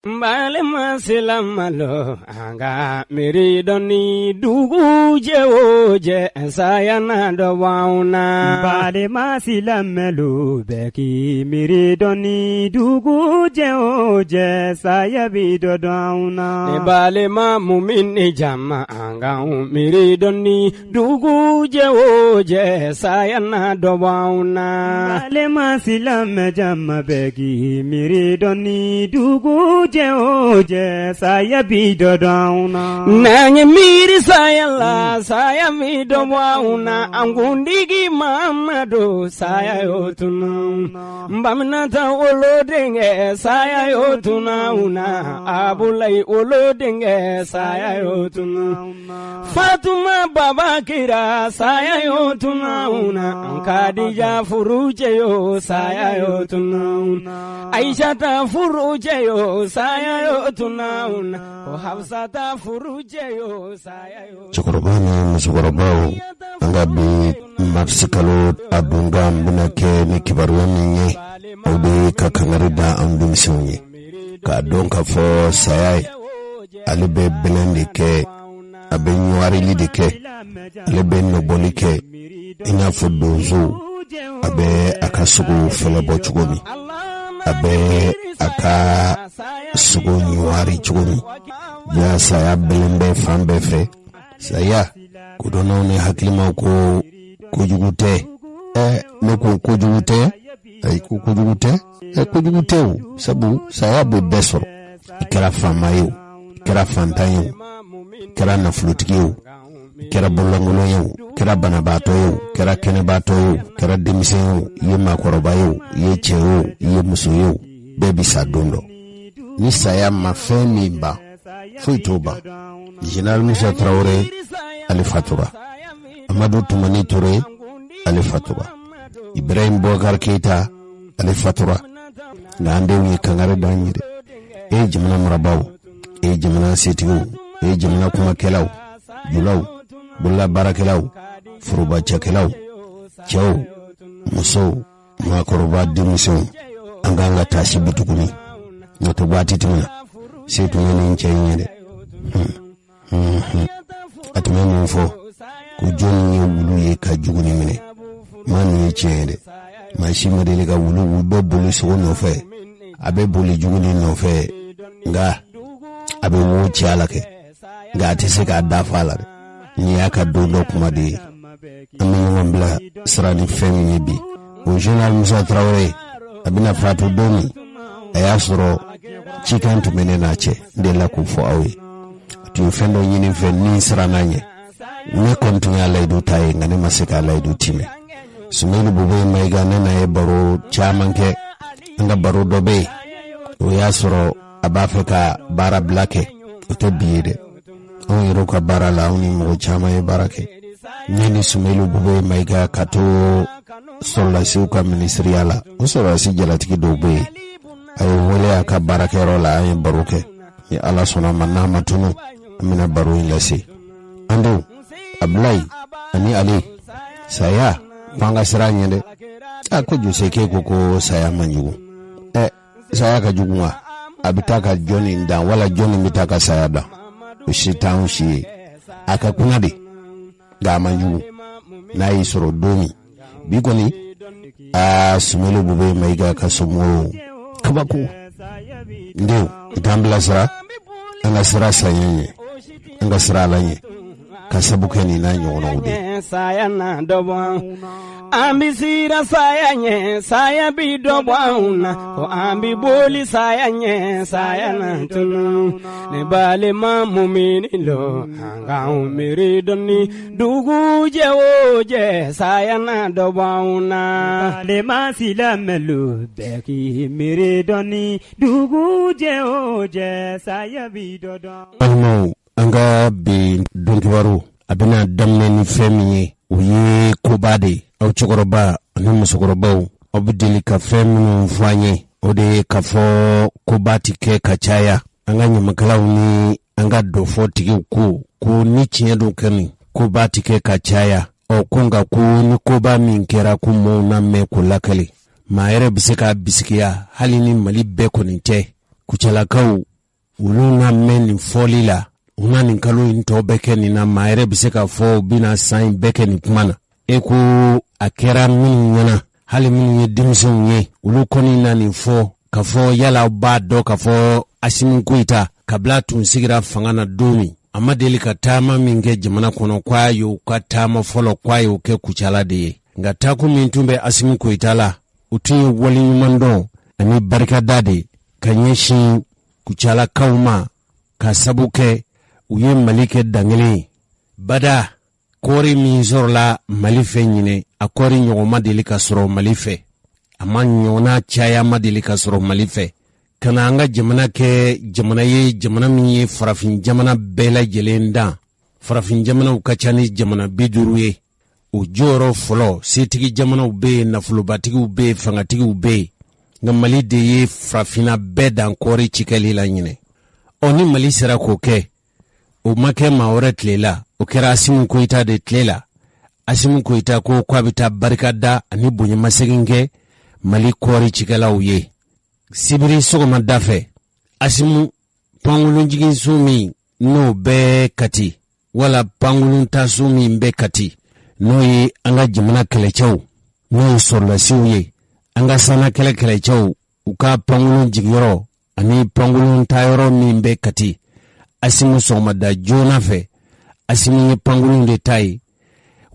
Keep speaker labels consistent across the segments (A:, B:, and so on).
A: Mbale masilamalo anga miridoni dugu jeoje sayana dowauna.
B: Mbale masilamalo beki miridoni dugu jeoje sayabido dowauna.
A: Mbale ma mumini jama anga miridoni dugu jeoje sayana dowauna.
B: Mbale masilamalo jama beki miridoni dugu Oje saya bido dauna
A: nanye miri saya la saya bido wauna angundigi mamado saya yotuna mbamnata olodenge saya yotuna una abulai olodenge saya yotuna Fatuma babakira saya yotuna una Khadija furuje yo saya yotuna Aisha furuje yo saya yo tunauna o Hafsata furuje yo saya yo
C: Chokorobani musukorobao angabi mapsikalo abunga mbunake ni kibaruani nye Ode kakangarida amdumisiunye Ka donka fo sayai Alibe belendi ke Abe nyuari lidi ke Alibe noboli ke Ina fudozu Abe akasugu felebo chugomi Abe aka sugo nyuari chugumi ya saya belembe fambe fe saya kudono ne haklima ko kujugute ne ko kujugute ay ko kujugute kujugute sabu saya be besoro ikara famayo ikara fantayo ikara na flutiyo ikara bolongono yo ikara banabato yo ikara kenebato yo ikara demiseyo yema korobayo ye cheo ye musuyo bebi sadundo ni saya mafemi ba fuitoba General Musa Traoré alifatura Amadou Toumani Touré alifatura Ibrahim Boubacar Keita alifatura ngande wi kangare danyire jamana murabaw jamana setigo jamana kuma kelaw julaw bulla barakelaw furuba chakelaw chaw muso makoroba demission anganga tashi bitukuni noto bati tumuna setu ngene nchenyede atume mufo kujoni wulu ye kajuguni mine mani yechede mashima dele ka wulu bobulu so no fe abe bulu juguni no fe nga abe wuchi alake nga tese ka dafala ni aka dodo kuma de amin wambla srani femi bi o General Musa Traoré abina fatu domi ayasoro chikan tumene nache ndela kufo awe tu fendo nyini fenni srananye ne kontunya laidu taye ngane maseka laidu time sumelu bube maiga nana e baro chamanke nga baro dobe o yasoro abafeka bara blake to biide on yero ka bara la oni mo chama e barake nini sumelu bube maiga kato sola siuka ministeriala usora si jalatiki dobe ay wole aka barakero la ay baruke ya ala sona manna matunu amina baru ilasi ando ablay ani ali saya panga siranye de akuju seke koko saya manjugo saya ka jugwa abitaka joni nda wala joni mitaka saya da ushitan shi aka kunade ga manjugo na isoro domi bikoni sumelu bube maiga kasomo kabako ndio itambla sira anga sira sayenye anga sira lanye kasabukeni na nyono ude
A: saya na dobo ambisira saya nye saya bido bwauna o ambi boli saya nye saya na tunu ne bale ma mumini lo anga umiridoni dugu jeoje saya na dobauna
B: bale ma silamelo beki miridoni dugu jeoje saya bido
C: dobauna anga bi donkiwaru abina damne ni femiye uye kobade au chokoroba ni musokoroba obidili ka femu mfanye ode kafo kobati ke kachaya anga nyamakala ni anga dofo tiki ku ni chinyedo kani kobati ke kachaya o kunga ku ni koba minkera ku mo na me kulakali maere bisika bisikia hali ni mali beko nite kuchalakaw ulu na men foli la una nin kalo into beke ni na maire bise ka fo bina sain beke ni kumana eko akera min yana hali min ye dimson ye ulu koni na ni fo ka fo yala ba do ka fo asimin kuita kabla tun sigira fangana domi amma deli ka tama minge jamana kono kwayo ka tama folo kwayo ke kuchala de nga taku min tumbe asimin kuita la uti wali nyumando ani barika dade kanyeshi kuchala kauma ka sabuke uye malike dangele bada kori mizorla malife nyine akori nyoma deli ka soro malife ama nyona chaya madeli ka soro malife kana anga jamana ke jamana ye jamana mi ye farafin jamana bela jelenda farafin jamana ukachani jamana biduru ye o joro folo setigi jamana ube na fulubatigi ube fangatigi ube nga mali de ye farafina beda nkori chikali la nyine oni mali sera koke o make maore tlela o kera asimu koita de tlela asimu koita ko kwabita barikada ani bunye maseginge mali kori chikala uye sibiri sogoma dafe asimu pangulun jigin sumi no be kati wala pangulun ta sumi mbe kati no ye anga jamana kelechew no sorla siuye anga sana kelechew uka pangulun jigiro ani pangulun tayoro mi mbe kati asimu sogoma da jona fe asimu ye pangulun de tai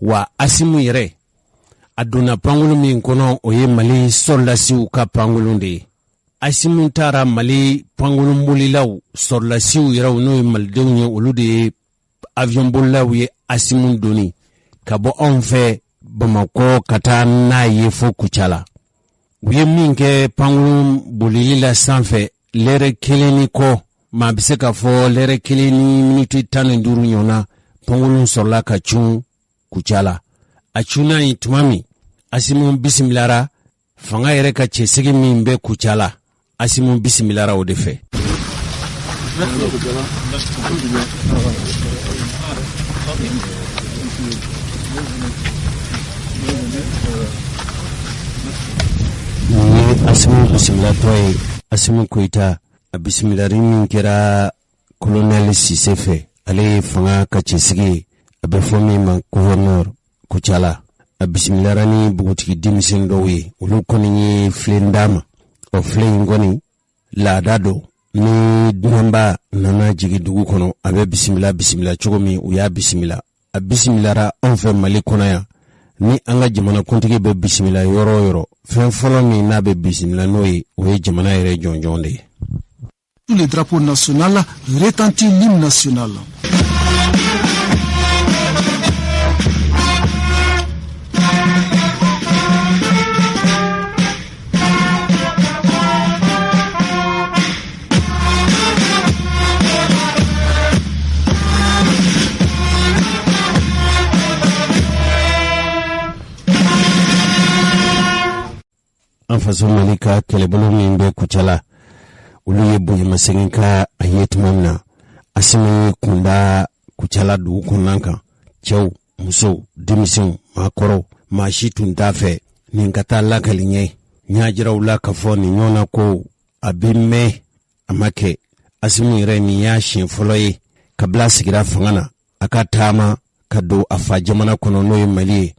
C: wa asimu yere aduna pangulun mi kono oye mali sorla si uka pangulun de asimu tara mali pangulun bulilaw sorla si yere no maldewnye ulude avion bulilaw ye asimu doni kabo onfe Bamako kata na ye fo kuchala uye minke pangulun bulilila sanfe lere kilini ko ma bise ka fo lere kilini minuti tanu nduru nyona pangulun sorla ka chun kuchala achuna itumami asimu bisimilara fanga yere ka chesigi mimbe kuchala asimu bisimilara odefe asimu bisimila toy asimu koita bisimilari min kera colonel Sisefe ale fanga ka chesigi abe fomi ma gouverneur kuchala bisimilarani bugutigi dimisen dowe ulu koni flendama o flengoni la dado ni dunamba nana jigi dugu kono abe bisimila chogomi uya bisimila bisimilara onfe mali konaya ni anga jamana kontigi be bisimila yoro fen folo ni na be bisimila noyi o jamana yere jonjonde.
D: Tous les drapeaux nationaux retentit l'hymne national.
C: En façon malika kelebolo mimbe kuchala ulu ye bunye masenginka ayetmamna asimi kunda kuchala du kunanka chew muso dimisin makoro mashitun dafe ninkata lakalinye nyajira ula kafoni nyona ko abime amake asimi reni ya shinfoloye kabla sigira fangana akatama kado afajamana kono noye mali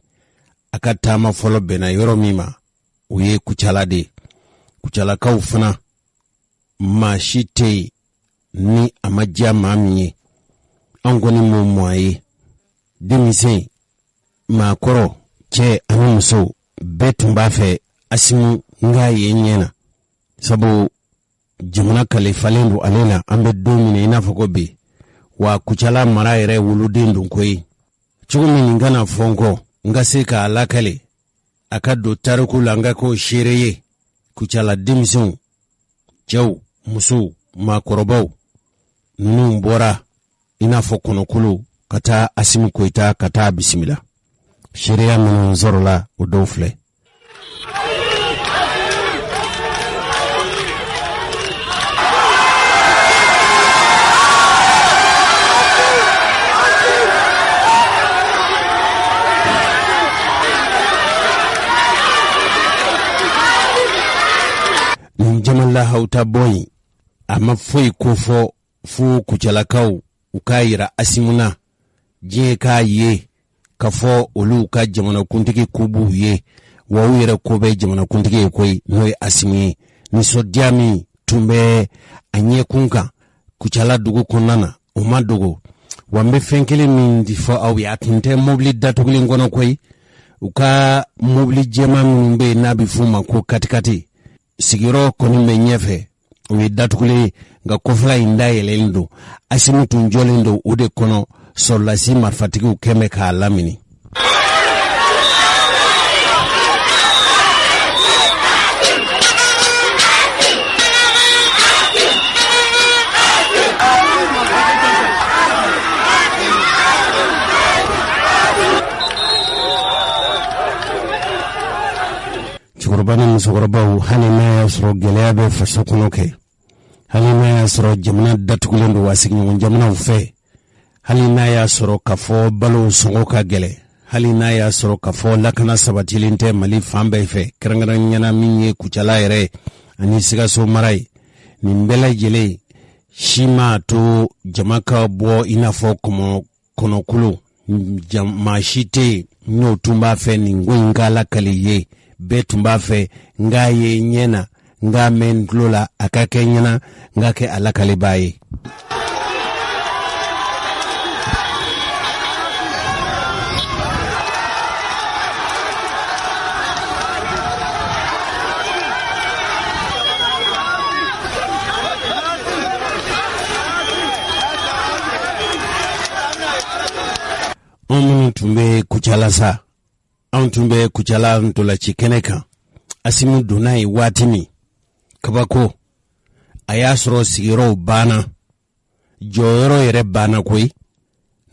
C: akatama folo bena yoro mima uye kuchala de kuchala ka ufana mashite ni amaja mamiye angoni mumwaye demise makoro che anuso betumba fe asimu nga yenyena sabu jamana kalifalendu alela ambe domine inafoko be wa kuchala mara ere wuludindu koi chugumi ningana fongo nga seka alakale akado taruku langa ko shireye kuchala dimison jaw musu makorobaw nunu mbora inafo konokulu kata asimu koita kata bisimila shireya munu zorola udofle jamala hauta boy ama foyi kofo fu kuchalakaw u ka yira asimuna diɲɛ k'a ye ka fɔ olu ka jamana kuntigi kubu ye wa u yɛrɛ ko bɛ jamana kuntigi ye koyi n'o ye Asimu ye nisɔndiya min tun bɛ a ɲɛkun kan Kucala dugu kɔnɔna na o ma dogo wa n bɛ fɛn kelen min di fɔ aw ye a tun tɛ mobili datugulen kɔnɔ koyi u ka mobili jɛman minnu bɛ yen n'a bɛ f'u ma ko katikati sigiyɔrɔ kɔni bɛ ɲɛfɛ o ye datugulen nka kɔfɛla in dayɛlɛlen don Asimu tun jɔlen don o de kɔnɔ sɔrɔlasi marifatigiw kɛmɛ k'a lamini cɛkɔrɔba ni musokɔrɔbaw hali n'a y'a sɔrɔ gɛlɛya bɛ faso kɔnɔ kɛ hali n'a y'a sɔrɔ jamana datugulen don wa sigiɲɔgɔn jamanaw fɛ hali n'a y'a sɔrɔ k'a fɔ balo sɔngɔ ka gɛlɛ hali n'a y'a sɔrɔ k'a fɔ lakana sabatilen tɛ Mali fan bɛɛ fɛ kɛrɛnkɛrɛnnenya min ye Kucala yɛrɛ ani Sikaso mara ye nin bɛɛ lajɛlen si ma to jama ka bɔ i n'a fɔ kɔnɔkolo maa si tɛ n'o tun b'a fɛ nin ko in ka lakali ye bɛɛ tun b'a fɛ n k'a ye ɲɛ na n k'a mɛn n tulo la a ka kɛ ɲɛna n k'a kɛ a lakalibaa ye. Anw minnu tun bɛ Kucala sa anw tun bɛ Kucala ntolaci kɛnɛ kan Asimu donna yen waati min kabako a y'a sɔrɔ sigiyɔrɔw banna jɔyɔrɔ yɛrɛ banna koyi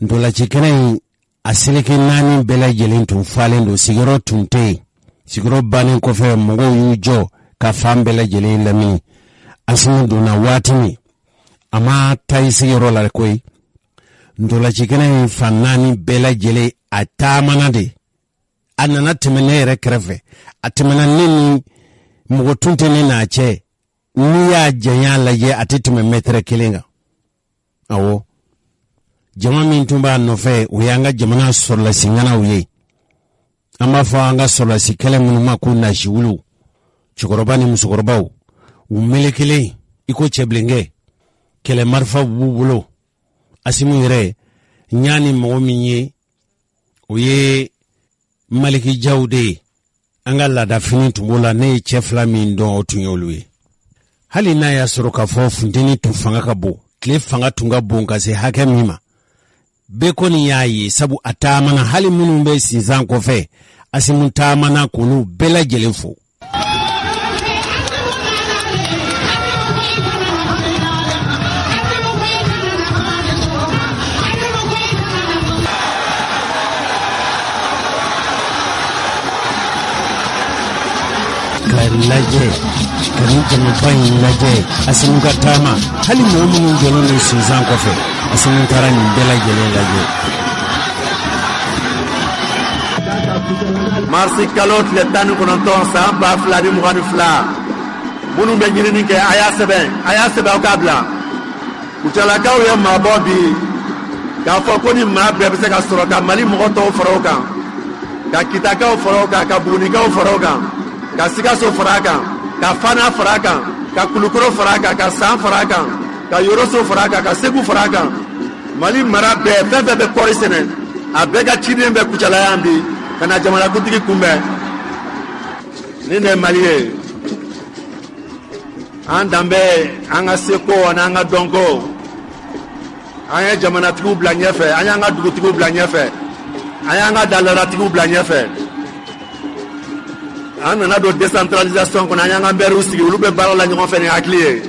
C: ntolaci kɛnɛ in a seleke 4 bɛɛ lajɛlen tun falen don sigiyɔrɔ tun tɛ yen sigiyɔrɔ bannen kɔfɛ mɔgɔw y'u jɔ ka fan bɛɛ lajɛlen lamini Asimu donna waati min a ma taa i sigiyɔrɔ la koyi ntolaci kɛnɛ in fan 4 bɛɛ lajɛlen a taamana de a nana tɛmɛ ne yɛrɛ kɛrɛfɛ a tɛmɛna ne ni mɔgɔ tun tɛ ne n'a cɛ n'i y'a janya lajɛ a tɛ tɛmɛ mètre 1 kan awɔ jama min tun b'a nɔfɛ o y'an ka jamana sɔrɔlasi ŋanaw ye an b'a fɔ an ka sɔrɔlasi kɛlɛ minnu ma ko nasiwulu cɛkɔrɔba ni musokɔrɔbaw u melekelen i ko cɛbilenkɛ kɛlɛ marifa b'u bolo Asimu yɛrɛ ɲa ni mɔgɔ min ye o ye Maliki Jaw de ye an ka laadafini tun b'o la ne ye cɛ 2 min dɔn o tun ye olu ye hali n'a y'a sɔrɔ k'a fɔ funteni tun fanga ka bon tile fanga tun ka bon ka se hakɛ min ma bɛɛ kɔni y'a ye sabu a taamana hali minnu bɛ sinsan kɔfɛ Asimu taamana k'olu bɛɛ lajɛlen fo lajɛ ka ni jamaba in lajɛ Asimu ka taama hali mɔgɔ minnu jɔlen don sinsan kɔfɛ Asimu taara nin bɛɛ lajɛlen lajɛ
E: marisi kalo tile 19 san 2022 minnu bɛ ɲinini kɛ a y'a sɛbɛn aw k'a bila Kucalakaw ye maabɔ bi k'a fɔ ko ni maa bɛɛ bɛ se ka sɔrɔ ka Mali mɔgɔ tɔw fara o kan ka Kitakaw fara o kan ka Bugunikaw fara o kan ka Sikaso fara kan ka Fana fara kan ka Kulukoro fara kan ka San fara kan ka Yoroso fara kan ka Segu fara kan Mali mara bɛɛ fɛn fɛn bɛ kɔɔri sɛnɛ a bɛɛ ka ciden bɛ Kucala yan bi ka na jamanakuntigi kunbɛn ni ne Mali ye an danbɛ an ka seko n'an ka dɔnko an ye jamanatigiw bila ɲɛfɛ an y'an ka dugutigiw bila ɲɛfɛ an y'an ka dalaratigiw bila ɲɛfɛ an nana don décentralisation kɔnɔ an y'an ka maires sigi olu bɛ baara la ɲɔgɔn fɛ ni hakili ye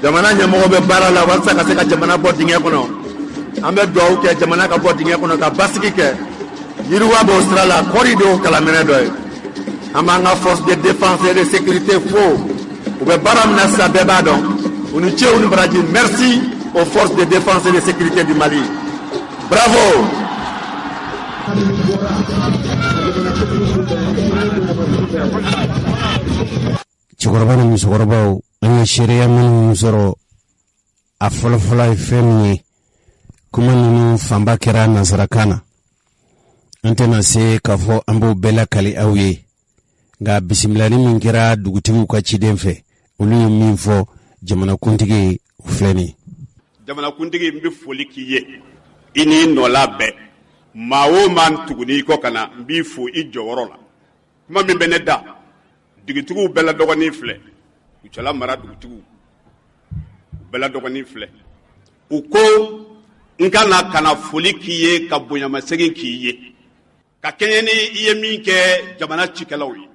E: jamana ɲɛmɔgɔ bɛ baara la walasa ka se ka jamana bɔ dingɛ kɔnɔ an bɛ dugawu kɛ jamana ka bɔ dingɛ kɔnɔ ka basigi kɛ yiriwa b'o sira la kɔri de y'o kalaminɛ dɔ ye an b'an ka force de défense et de sécurité fo u bɛ baara min na sisan bɛɛ b'a dɔn u ni ce u ni baraji merci aux forces de défense et de sécurité du Mali bravo.
C: cɛkɔrɔba ni musokɔrɔbaw an ye sariya minnu sɔrɔ a fɔlɔfɔlɔ ye fɛn min ye kuma ninnu fanba kɛra nansarakan na. An tɛna se k'a fɔ an b'o bɛɛ lakali aw ye, nka bisimilali min kɛra dugutigiw ka ciden fɛ olu ye min fɔ jamanakuntigi o filɛ nin ye.
E: Jamanakuntigi n bɛ foli k'i ye i n'i nɔla bɛɛ, maa o maa tuguni i kɔ ka na n b'i fo i jɔyɔrɔ la. Kuma min bɛ ne da dugutigiw bɛɛ la dɔgɔnin filɛ, Kucala mara dugutigiw bɛɛ la dɔgɔnin filɛ, u ko n kana foli k'i ye ka bonyamasegin k'i ye ka kɛɲɛ ni i ye min kɛ jamana cikɛlaw ye.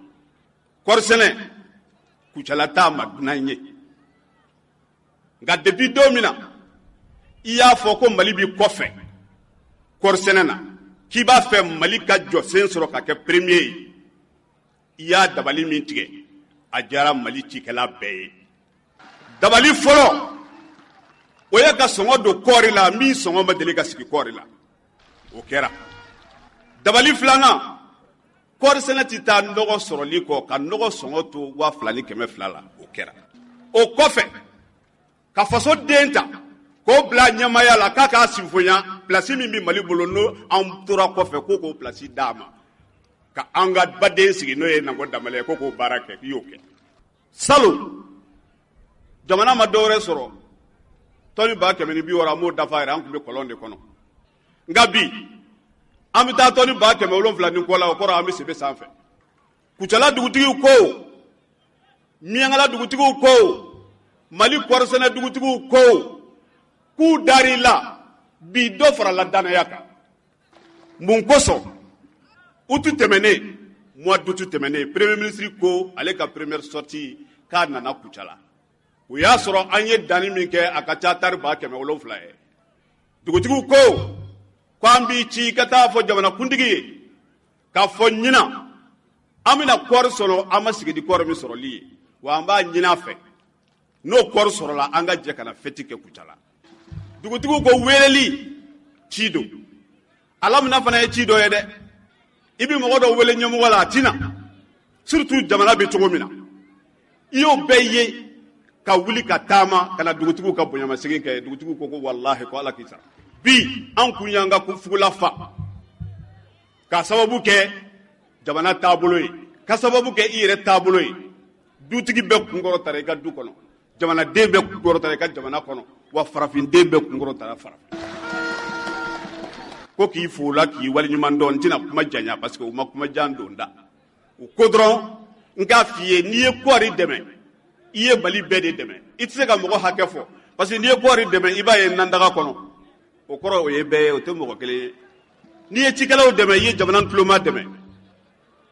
E: Kɔɔri sɛnɛ Kucala t'a ma dunan ye, nka depuis don min na i y'a fɔ ko Mali b'i kɔfɛ kɔɔri sɛnɛ na, k'i b'a fɛ Mali ka jɔ sen sɔrɔ ka kɛ premier ye, i y'a dabali min tigɛ a diyara Mali cikɛla bɛɛ ye. Dabali fɔlɔ o ye ka sɔngɔ don kɔɔri la min sɔngɔ ma deli ka sigi kɔɔri la, o kɛra. Dabali filanan, kɔɔri sɛnɛ tɛ taa nɔgɔ sɔrɔli kɔ ka nɔgɔ sɔngɔ to 2,200 la, o kɛra. O kɔfɛ ka faso den ta k'o bila ɲɛmaya la k'a k'a sinfonya place min bɛ Mali bolo n'o an tora kɔfɛ k'o place d'a ma ka an ka baden sigi n'o ye Nanko Danbɛlɛ ye k'o baara kɛ k'i y'o kɛ. Salon jamana ma dɔwɛrɛ sɔrɔ tɔni 160 an b'o dafa yɛrɛ an tun bɛ kɔlɔn de kɔnɔ, nka bi an bɛ taa tɔni 700 ni kɔ la, o kɔrɔ an bɛ sebe sanfɛ. Kucala dugutigiw ko, Miɲankala dugutigiw ko, Mali kɔɔrisɛnɛ dugutigiw ko k'u dar'i la bi dɔ farala danaya kan. Mun kosɔn août tɛmɛnen, mois d'août tɛmɛnen, premier ministre ko ale ka première sortie k'a nana Kucala. O y'a sɔrɔ an ye danni min kɛ a ka ca tari 700 ye. Dugutigiw ko k'an b'i ci ka taa fɔ jamanakuntigi ye k'a fɔ ɲinan an bɛna kɔɔri sɔrɔ an ma sigi ni kɔɔri min sɔrɔli ye, wa an b'a ɲini a fɛ n'o kɔɔri sɔrɔla an ka jɛ ka na fêti kɛ Kucala. Dugutigiw ko weleli ci don, ala mina fana ye ci dɔ ye dɛ, i bɛ mɔgɔ dɔ wele ɲɛmɔgɔ la a tina, surtout jamana bɛ cogo min na, i y'o bɛɛ ye ka wuli ka taama ka na dugutigiw ka bonyamasegin kɛ. Dugutigiw ko wallahi ko ala k'i sara. Bi an kun y'an ka fugula fa ka sababu kɛ jamana taabolo ye, ka sababu kɛ i yɛrɛ taabolo ye. Dutigi bɛɛ kunkɔrɔtara i ka du kɔnɔ, jamanaden bɛɛ kunkɔrɔtara i ka jamana kɔnɔ, wa farafinden bɛɛ kunkɔrɔtara farafin. Ko k'i fo la k'i waliɲuman dɔn, n tɛna kuma janya parce que u ma kuma jan don da. U ko dɔrɔn n k'a f'i ye n'i ye kɔɔri dɛmɛ i ye Mali bɛɛ de dɛmɛ, i tɛ se ka mɔgɔ hakɛ fɔ parce que n'i ye kɔɔri dɛmɛ i b'a ye nandaga kɔnɔ, o kɔrɔ o ye bɛɛ ye, o tɛ mɔgɔ kelen ye. N'i ye cikɛlaw dɛmɛ i ye jamana tuloma dɛmɛ,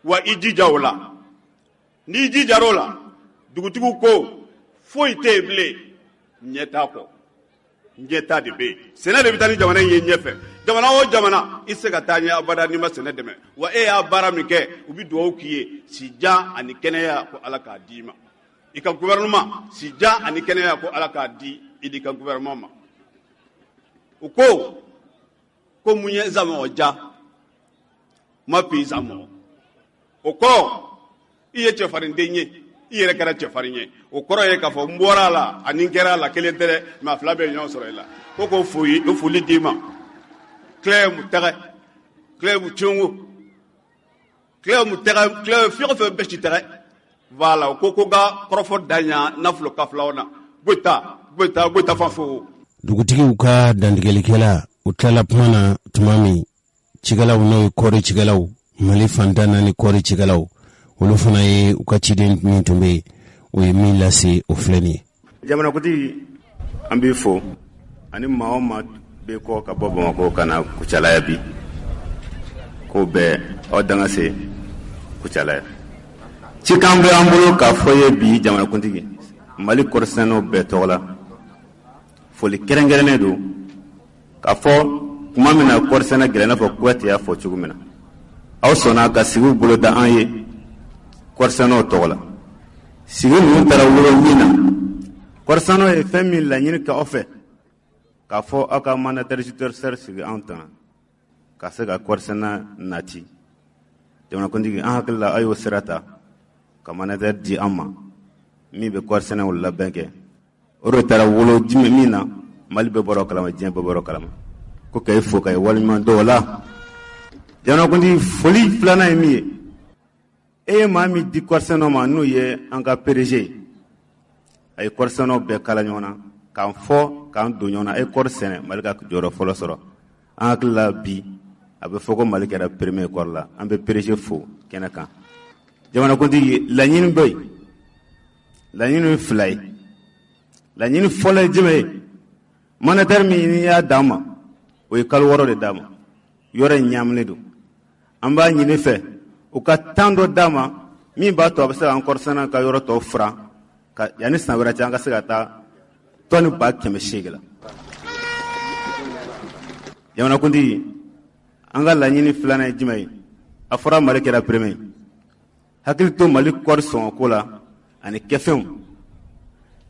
E: wa i jija o la. N'i jijara o la dugutigiw ko foyi tɛ yen bilen, ɲɛ t'a kɔ, ɲɛ t'a de bɛ yen. Sɛnɛ de bɛ taa ni jamana in ye ɲɛfɛ. Jamana o jamana i se ka taa ɲɛ abada n'i ma sɛnɛ dɛmɛ, wa e y'a baara min kɛ u bɛ dugawu k'i ye sijan ani kɛnɛya ko ala k'a d'i ma. I ka gouvernement sijan ani kɛnɛya ko ala k'a di i ka gouvernement ma. U ko mun ye nzamɔ ja ma pi nzamɔ, o kɔrɔ i ye cɛfarinden ye, i yɛrɛ kɛra cɛfarin ye. O kɔrɔ ye k'a fɔ n bɔra la ani n kɛra la kelen tɛ dɛ, mais a fila bɛ ɲɔgɔn sɔrɔ i la. Ko foli d'i ma. Claire mu tɛgɛ, Claire mu tiɲɛngo, Claire mu tɛgɛ, Claire fɛn o fɛn bɛ ci tɛgɛ. Voilà, ko ka kɔrɔfɔ daɲa nafolo ka filaw na. Goita fan fo.
C: Dugutigiw ka dantigɛlikɛla u tilala kuma na tuma min, cikɛlaw n'o ye kɔɔri cikɛlaw, Mali fantan naani kɔɔri cikɛlaw, olu fana ye u ka ciden min tun bɛ yen, o ye min lase o filɛ nin ye.
F: Jamanakuntigi an b'i fo, ani maa o maa bɛ kɔ ka bɔ Bamakɔ ka na Kucala ya bi, k'o bɛɛ aw danga se Kucala ya. Cikan bɛ an bolo k'a fɔ ye bi jamanakuntigi, Mali kɔɔrisɛnɛnaw bɛɛ tɔgɔ la, foli kɛrɛnkɛrɛnnen don k'a fɔ tuma min na kɔɔrisɛnɛ gɛlɛn n'a fɔ Kuyate y'a fɔ cogo min na, aw sɔnna ka sigiw bolo da an ye kɔɔrisɛnɛnaw tɔgɔ la. Sigi ninnu taara wolo min na, kɔɔrisɛnɛnaw ye fɛn min laɲini kɛ aw fɛ k'a fɔ aw ka mandataire judiciaire sigi an tana ka se ka kɔɔrisɛnɛ nati. Jamanakuntigi an hakili la aw y'o sira ta ka mandataire di an ma min bɛ kɔɔri sɛnɛ o labɛn kɛ o de taara wolo jumɛn min na Mali bɛ bɔra o kalama, diɲɛ bɛ bɔra o kalama, ko k'a fo k'a waleɲuman dɔn o la. Jamanakuntigi foli filanan ye min ye, e ye maa min di kɔɔri sɛnɛw ma n'o ye an ka PDG ye, a ye kɔɔri sɛnɛw bɛɛ kala ɲɔgɔn na k'an fɔ k'an don ɲɔgɔn na, a ye kɔɔri sɛnɛ Mali ka jɔyɔrɔ fɔlɔ sɔrɔ. An hakili la bi a bɛ fɔ ko Mali kɛra premier kɔɔri la, an bɛ PDG fo kɛnɛ kan. Jamanakuntigi laɲini dɔ ye, laɲini fila ye. Laɲini fɔlɔ ye jumɛn ye? Monétaire min n'i y'a d'a ma o ye kalo 6 de d'a ma, yɔrɔ in ɲaaminen don. An b'a ɲini fɛ u ka temps dɔ d'a ma min b'a to a bɛ se k'an kɔɔri sɛnɛ ka yɔrɔ tɔw furan yanni san wɛrɛ cɛ an ka se ka taa tɔni 800 la. Jamanakuntigi an ka laɲini filanan ye jumɛn ye? A fɔra Mali kɛra premier, hakili to Mali kɔɔri sɔngɔko la ani kɛfɛnw.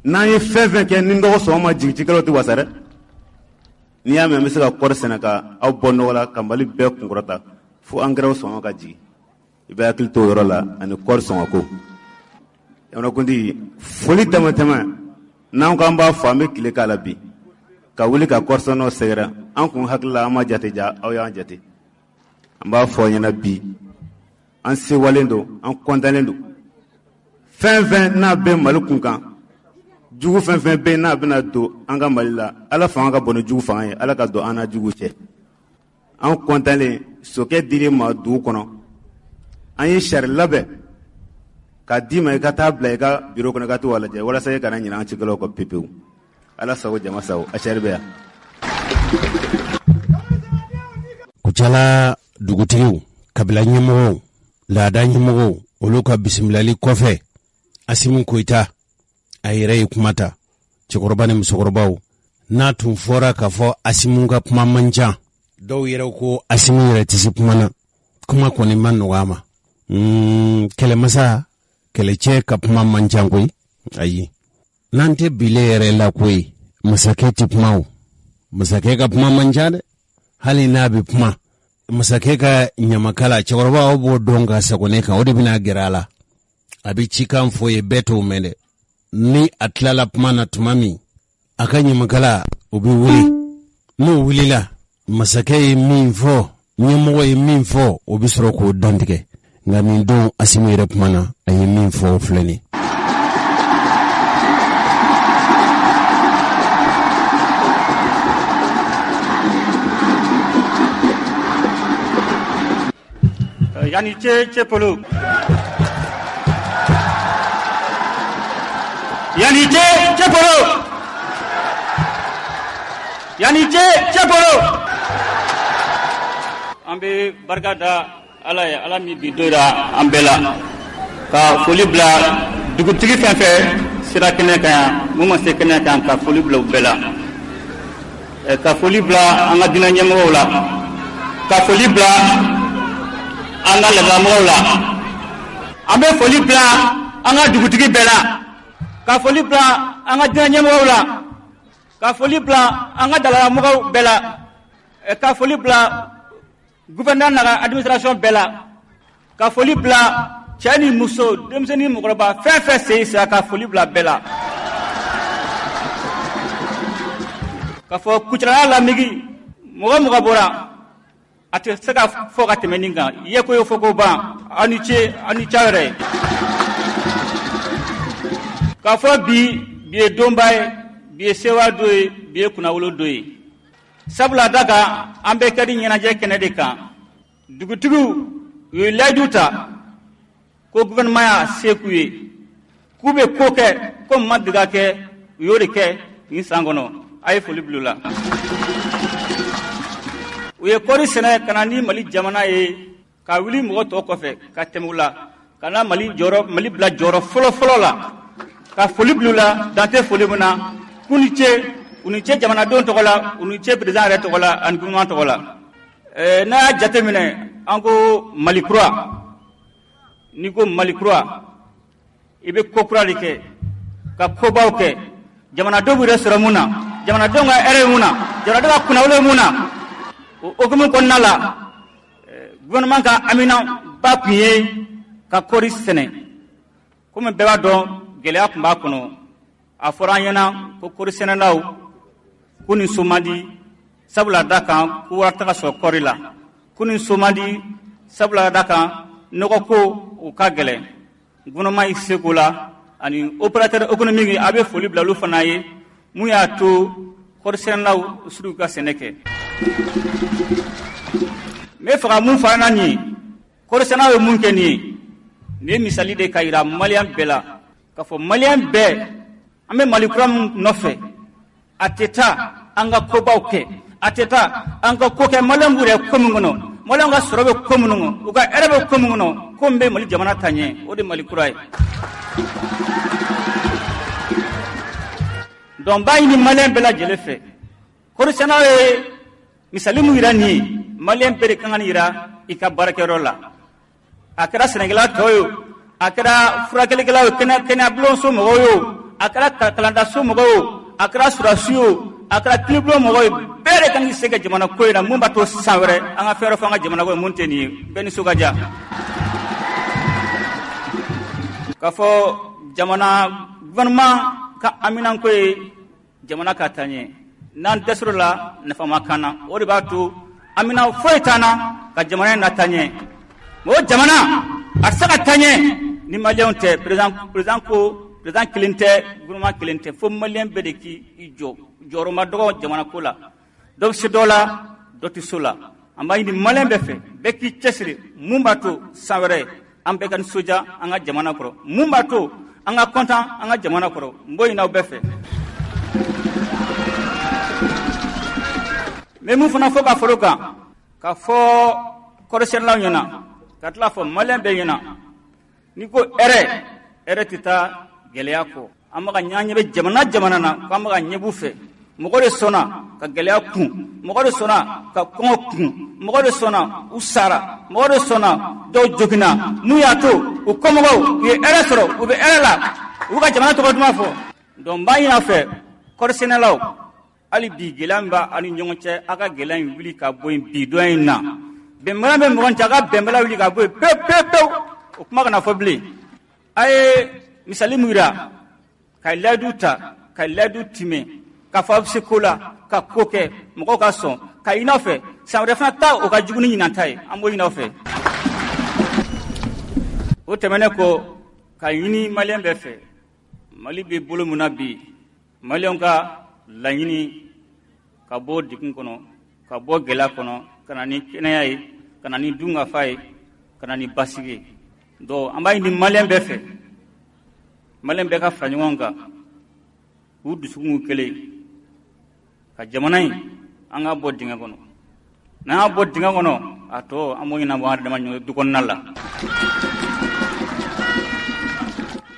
F: N'an ye fɛn fɛn kɛ ni nɔgɔ sɔngɔ ma jigin cikɛlaw tɛ wasa dɛ. N'i y'a mɛn an bɛ se ka kɔɔri sɛnɛ ka aw bɔ nɔgɔ la ka Mali bɛɛ kunkɔrɔta fo engrais sɔngɔ ka jigin, i bɛ hakili to o yɔrɔ la ani kɔɔri sɔngɔko. Jamanakuntigi foli tɛmɛtɛmɛ n'an k'an b'a fɔ an bɛ tile k'a la bi ka wuli ka kɔɔri sɛnɛw sɛgɛrɛ, an kun hakili la an ma jate ja, aw y'an jate. An b'a fɔ ɲɛna bi an sewalen don, an kɔntannen don. Fɛn fɛn n'a bɛ Mali kun kan, jugu fɛn fɛn bɛ n'a bɛna don an ka Mali la, Ala fanga ka bon ni jugu fanga ye, Ala ka don an na jugu cɛ. An kɔntanlen sokɛ dir'i ma dugu kɔnɔ, an ye sari labɛn k'a d'i ma i ka taa bila i ka bureau kɔnɔ i ka t'o lajɛ walasa i kana ɲinɛ an cikɛlaw kɔ pepewu. Ala sago jama sago, a sari bɛ yan.
C: Kucala dugutigiw, kabila ɲɛmɔgɔw, laada ɲɛmɔgɔw, olu ka bisimilali kɔfɛ Asimu Koyita a yɛrɛ ye kuma ta. Cɛkɔrɔba ni musokɔrɔbaw, n'a tun fɔra k'a fɔ Asimu ka kuma man ca, dɔw yɛrɛ ko Asimu yɛrɛ tɛ se kuma na, kuma kɔni ma nɔgɔ a ma. Kɛlɛmasa, kɛlɛcɛ ka kuma man ca koyi, ayi. N'an tɛ bile yɛrɛ la koyi, masakɛ tɛ kuma o. Masakɛ ka kuma man ca dɛ, hali n'a bɛ kuma. Masakɛ ka ɲamakala, cɛkɔrɔba aw b'o dɔn ka sagone kan, o de bɛna gɛrɛ a la. A bɛ cikan fɔ ye bɛɛ t'o mɛn dɛ. Ni a tilala kuma na tuma min, a ka ɲamakala o bɛ wuli. N'o wulila, masakɛ ye min fɔ, ɲɛmɔgɔ ye min fɔ, o bɛ sɔrɔ k'o dantigɛ. Nka nin don Asimu yɛrɛ kuma na, a ye min fɔ o filɛ nin ye.
B: Yani cɛ polo. Yani cɛ polo. Yani cɛ polo. An bɛ barika da Ala ye, Ala min bi doyira an bɛɛ la. Ka foli bila dugutigi fɛn fɛn sira kɛnɛ kan yan, mun ma se kɛnɛ kan, ka foli bila u bɛɛ la. Ka foli bila an ka diinɛ ɲɛmɔgɔw la. Ka foli bila an ka laadalamɔgɔw la. An bɛ foli bila an ka dugutigi bɛɛ la. Ka foli bila an ka diinɛ ɲɛmɔgɔw la. Ka foli bila an ka dalalamɔgɔw bɛɛ la. Ka foli bila gouverneur n'a ka administration bɛɛ la. Ka foli bila cɛ ni muso, denmisɛnnin ni mɔgɔkɔrɔba, fɛn fɛn se sera ka foli bila bɛɛ la. Ka fɔ Kucala lamigi, mɔgɔ mɔgɔ bɔra, a tɛ se ka fɔ ka tɛmɛ nin kan. I ye ko ye fɔ ko ban, aw ni ce yɛrɛ. K'a fɔ bi ye donba ye, bi ye sewa don ye, bi ye kunnawolo don ye. Sabula da kan an bɛ kɛ di ɲɛnajɛ kɛnɛ de kan. Dugutigiw u ye layidu ta ko gouvernement y'a se k'u ye, k'u bɛ ko kɛ ko ma dega kɛ, u y'o de kɛ nin san kɔnɔ. A ye foli bila u la. U ye kɔɔri sɛnɛ ka na ni Mali jamana ye, ka wuli mɔgɔ tɔw kɔfɛ ka tɛmɛ u la, ka na Mali bila jɔyɔrɔ fɔlɔ la, ka foli bila u la, dan tɛ foli min na, k'u ni ce, u ni ce jamanadenw tɔgɔ la, u ni ce président yɛrɛ tɔgɔ la, ani gouvernement tɔgɔ la. N'a y'a jateminɛ, an ko Mali kura. N'i ko Mali kura, i bɛ ko kura de kɛ, ka kobaw kɛ, jamanadenw bɛ yɛrɛ sɔrɔ mun na, jamanadenw ka hɛrɛ ye mun na, jamanadenw ka kunnawolo ye mun na. O hukumu kɔnɔna la, gouvernement ka hamina ba tun ye ka kɔɔri sɛnɛ. Komi bɛɛ b'a dɔn gɛlɛya tun b'a kɔnɔ a fɔra an ɲɛna ko kɔɔrisɛnɛlaw ko nin so man di sabula da kan ko wari taga sɔrɔ kɔɔri la ko nin so man di sabula da kan nɔgɔ ko u ka gɛlɛn gouvernement y'i seko la ani opérateur économique a bɛ foli bila olu fana ye mun y'a to kɔɔrisɛnɛlaw suru ka sɛnɛ kɛ n bɛ fɛ ka mun fɔ an na nin ye kɔɔrisɛnɛlaw ye mun kɛ nin ye nin ye misali de ka yira maliyɛn bɛɛ la k'a fɔ maliyɛn bɛɛ an bɛ mali kura min nɔfɛ a tɛ taa an ka kobaw kɛ a tɛ taa an ka ko kɛ maliyɛn b'u yɛrɛ ko min kɔnɔ maliyɛnw ka sɔrɔ bɛ ko minnu kɔnɔ u ka hɛrɛ bɛ ko min kɔnɔ ko min bɛ mali jamana ta ɲɛ o de mali kura ye donc b'a ɲini maliyɛn bɛɛ lajɛlen fɛ kɔɔrisɛnɛlaw ye misali min yira nin ye maliyɛn bɛɛ de kan ka nin yira i ka baarakɛyɔrɔ la a kɛra sɛnɛkɛla tɔ ye a kɛra furakɛlikɛlaw ye kɛnɛyabulon mɔgɔw ye a kɛra kalandaso mɔgɔw ye a kɛra surasi ye a kɛra kilibulon mɔgɔw ye bɛɛ de kan k'i se ka jamana ko in na mun b'a to san wɛrɛ an ka fɛn wɛrɛ fɔ an ka jamana ko ye mun tɛ nin ye bɛɛ ni so ka diya k'a fɔ jamana gouvernement ka aminanko ye jamana ka taa ɲɛ n'an dɛsɛr'o la nafa ma kan na o de b'a to amina foyi t'an na ka jamana in na taa ɲɛ o jamana a tɛ se ka taa ɲɛ ni maliyɛnw tɛ président kelen tɛ gouvernement kelen tɛ fo maliyɛn bɛɛ de k'i jɔ jɔyɔrɔ ma dɔgɔ jamana ko la dɔ bɛ se dɔ la dɔ tɛ so la an b'a ɲini maliyɛn bɛɛ fɛ bɛɛ k'i cɛsiri mun b'a to san wɛrɛ an bɛɛ ka nisɔndiya an ka jamana kɔrɔ mun b'a to an ka kɔntan an ka jamana kɔrɔ n b'o ɲini aw bɛɛ fɛ n bɛ mun fana fɔ ka fara o kan ka fɔ kɔɔrisɛnɛlaw ɲɛna ka tila fɔ maliyɛn bɛɛ ɲɛna n'i ko hɛrɛ tɛ taa gɛlɛya kɔ an bɛ ka ɲɛ bɛ jamana na ko an bɛ ka ɲɛ b'u fɛ mɔgɔ de sɔnna ka gɛlɛya kun mɔgɔ de sɔnna ka kɔngɔ kun mɔgɔ de sɔnna u sara mɔgɔ de sɔnna dɔw joginna mun y'a to u kɔmɔgɔw u ye hɛrɛ sɔrɔ u bɛ hɛrɛ la u ka jamana tɔgɔ duman fɔ donc n b'a ɲini a fɛ kɔɔrisɛnɛlaw hali bi gɛlɛya min b'a ani ɲɔgɔn cɛ a ka gɛlɛya in wuli ka bɔ yen bi dɔn in na bɛnbaliya bɛ mɔgɔ cɛ a ka bɛnbaliya wuli ka bɔ yen pewu o kuma kana fɔ bilen a ye misali min yira ka layidu ta ka layidu timɛ ka fɔ a bɛ se ko la ka ko kɛ mɔgɔw ka sɔn ka ɲini aw fɛ san wɛrɛ fana ta o ka jugu ni ɲinan ta ye an b'o ɲini aw fɛ o tɛmɛnen kɔ ka ɲini maliyɛn bɛɛ fɛ mali bɛ bolo min na bi maliyɛnw ka laɲini ka bɔ degun kɔnɔ ka bɔ gɛlɛya kɔnɔ ka na ni kɛnɛya ye ka na ni dunkafa ye ka na ni basigi ye donc an b'a ɲini maliyɛn bɛɛ fɛ maliyɛn bɛɛ ka fara ɲɔgɔn kan k'u dusukun kelen ka jamana in an ka bɔ dingɛ kɔnɔ n'an y'a bɔ dingɛ kɔnɔ a tɔ an b'o ɲɛnabɔ an yɛrɛ dama ɲɔgɔn du kɔnɔna la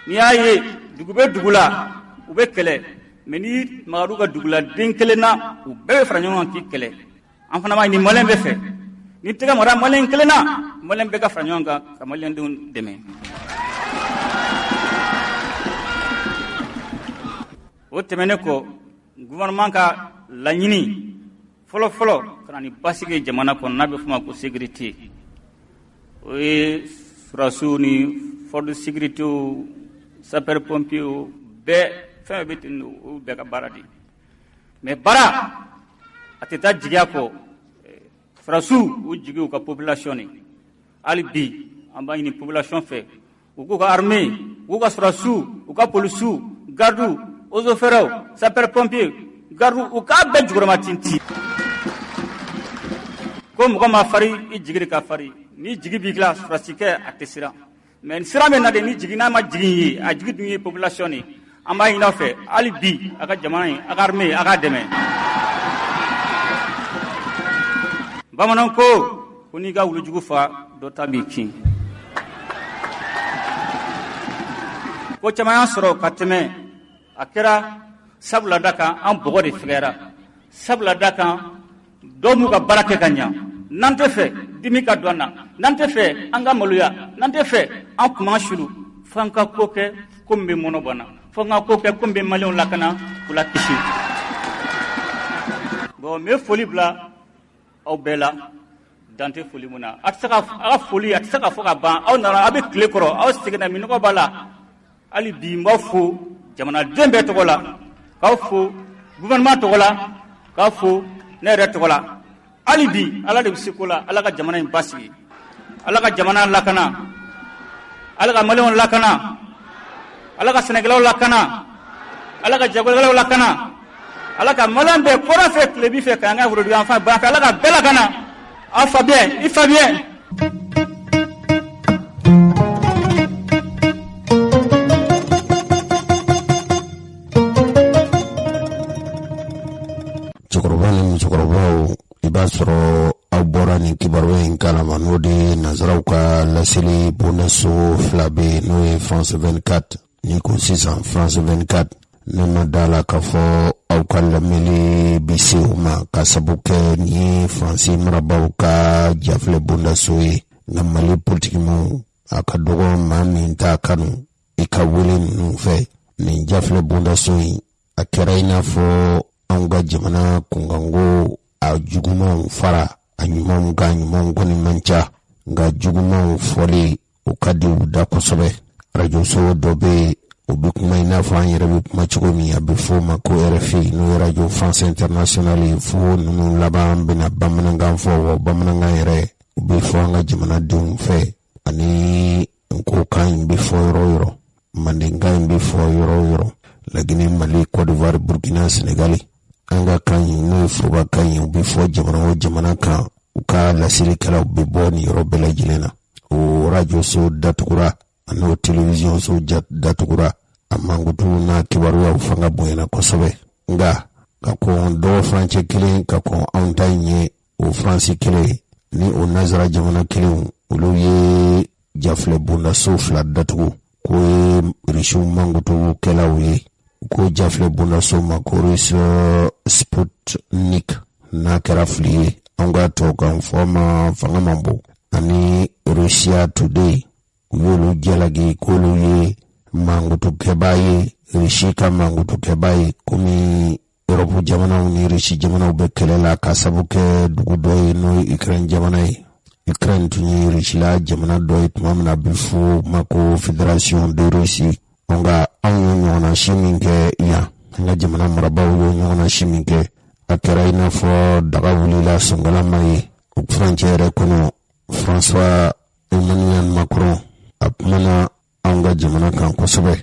B: n'i y'a ye dugu bɛ dugu la u bɛ kɛlɛ mais ni magar'u ka dugu la den kelen na u bɛɛ bɛ fara ɲɔgɔn kan k'i kɛlɛ an fana b'a ɲini maliyɛn bɛɛ fɛ ni tɛgɛ mara maliyɛn kelen na maliyɛn bɛɛ ka fara ɲɔgɔn kan ka maliyɛn denw dɛmɛ o tɛmɛnen kɔ gouvernement ka laɲini fɔlɔfɔlɔ ka na ni basigi jamana kɔnɔ n'a bɛ f'o ma ko sécurité o ye surasiw ni force de sécurité sapeur pompier bɛɛ fɛn bɛ ten o bɛɛ ka baara de mais baara a tɛ taa jigiya kɔ surasiw o jigi u ka population de hali bi an b'a ɲini population fɛ u k'u ka armée u k'u ka surasiw u ka polisiw gardiw eaux et forêts sapeur pompier gardiw u k'a bɛɛ jukɔrɔma tinti ko mɔgɔ ma fari i jigi de ka fari ni jigi b'i la surasi kɛ a tɛ siran mais sira min na de ni jigi n'a ma jigi ye a jigi dun ye population de an b'a ɲini aw fɛ hali bi a ka jamana in a ka armée a k'a dɛmɛ bamananw ko n'i ka wulujugu fa dɔ ta b'i kin ko caman y'an sɔrɔ ka tɛmɛ a kɛra sabula da kan an bɔgɔ de fɛgɛyara sabula da kan dɔw m'u ka baara kɛ ka ɲa n'an tɛ fɛ dimi ka don an na n'an tɛ fɛ an ka maloya n'an tɛ fɛ an kun ma sulu fo an ka ko kɛ ko min bɛ mɔnɔ bɔ an na fo an ka ko kɛ ko min bɛ maliyɛnw lakana k'u la kisi bon n bɛ foli bila aw bɛɛ la dan tɛ foli min na a ka foli a tɛ se ka fɔ ka ban aw nana aw bɛ tile kɔrɔ aw seginna minɔgɔ b'a la ali bi mba fo jamana dembe to la ka fo gouvernement to la ka fo ne re to la ali bi ala de sikola ala ka jamana basi ala ka jamana lakana ala ka malon lakana ala ka Sénégal lakana ala ka jagol lakana ala ka malon be kora fait le bi fait ka nga wuro enfin ba ala ka bela kana afa bien il fa bien
C: Cokorobaw i b'a sɔrɔ aw bɔra nin kibaruya in kalama n'o de nazaraw ka laseli bondaso 2 bɛ n'o ye France 24 ni ko sisan France 24 ne ma da la k'a fɔ aw ka lamɛnni bi se o ma ka sabu kɛ nin ye Faransi marabaw ka jafilɛ bondaso ye nka Mali politikimɔgɔw a ka dɔgɔ maa min t'a kanu i ka wele ninnu fɛ nin jafilɛ bondaso in a kɛra i n'a fɔ anw ka jamana kunkanko a jugumanw fara a ɲumanw ka ɲumanw kɔni man ca nka jugumanw fɔli o ka di u da kosɛbɛ rajoso dɔ bɛ o bɛ kuma i n'a fɔ an yɛrɛ bɛ kuma cogo min a bɛ fɔ o ma ko RFI n'o ye radio France Internationale fo ninnu laban bɛna bamanankan fɔ wa bamanankan yɛrɛ u bɛ fɔ an ka jamanadenw fɛ ani nkokan in bɛ fɔ yɔrɔ o yɔrɔ mandenkan in bɛ fɔ yɔrɔ o yɔrɔ Laginɛ Mali Côte d'Ivoire Burkina Sénégal an ka kan ɲi n'o ye foroba kan ɲi u bɛ fɔ jamana o jamana kan u ka lasirikɛlaw bɛ bɔ nin yɔrɔ bɛɛ lajɛlen na o radio so datugura a n'o télévision so datugura a mankutu n'a kibaruyaw fanga bonyana kosɛbɛ nka ka kɔn dɔgɔ furancɛ kelen ka kɔn anw ta in ye o Faransi kelen ni o nazara jamana kelenw olu ye jafilɛ bondaso 2 datugu k'o ye risiw mankutu kɛlaw ye ko jafilɛ bondaso ma ko Sputnik n'a kɛra fili ye an ka to kan fɔ ma fanga man bon ani Russia Today u y'olu jalaki k'olu ye mankutukɛbaa ye Rusi ka mankutukɛbaa ye komi Europe jamanaw ni Rusi jamanaw bɛ kɛlɛ la ka sabu kɛ dugu dɔ ye n'o ye Ukraine jamana ye Ukraine tun ye Rusi la jamana dɔ ye tuma min na a bɛ fɔ ma ko Fédération de Russie nka anw ye ɲɔgɔnna si min kɛ yan an ka jamana marabaw ye ɲɔgɔnna si min kɛ a kɛra i n'a fɔ daga wulila sɔngalama ye o furancɛ yɛrɛ kɔnɔ François Emmanuel Macron a kumana anw ka jamana kan kosɛbɛ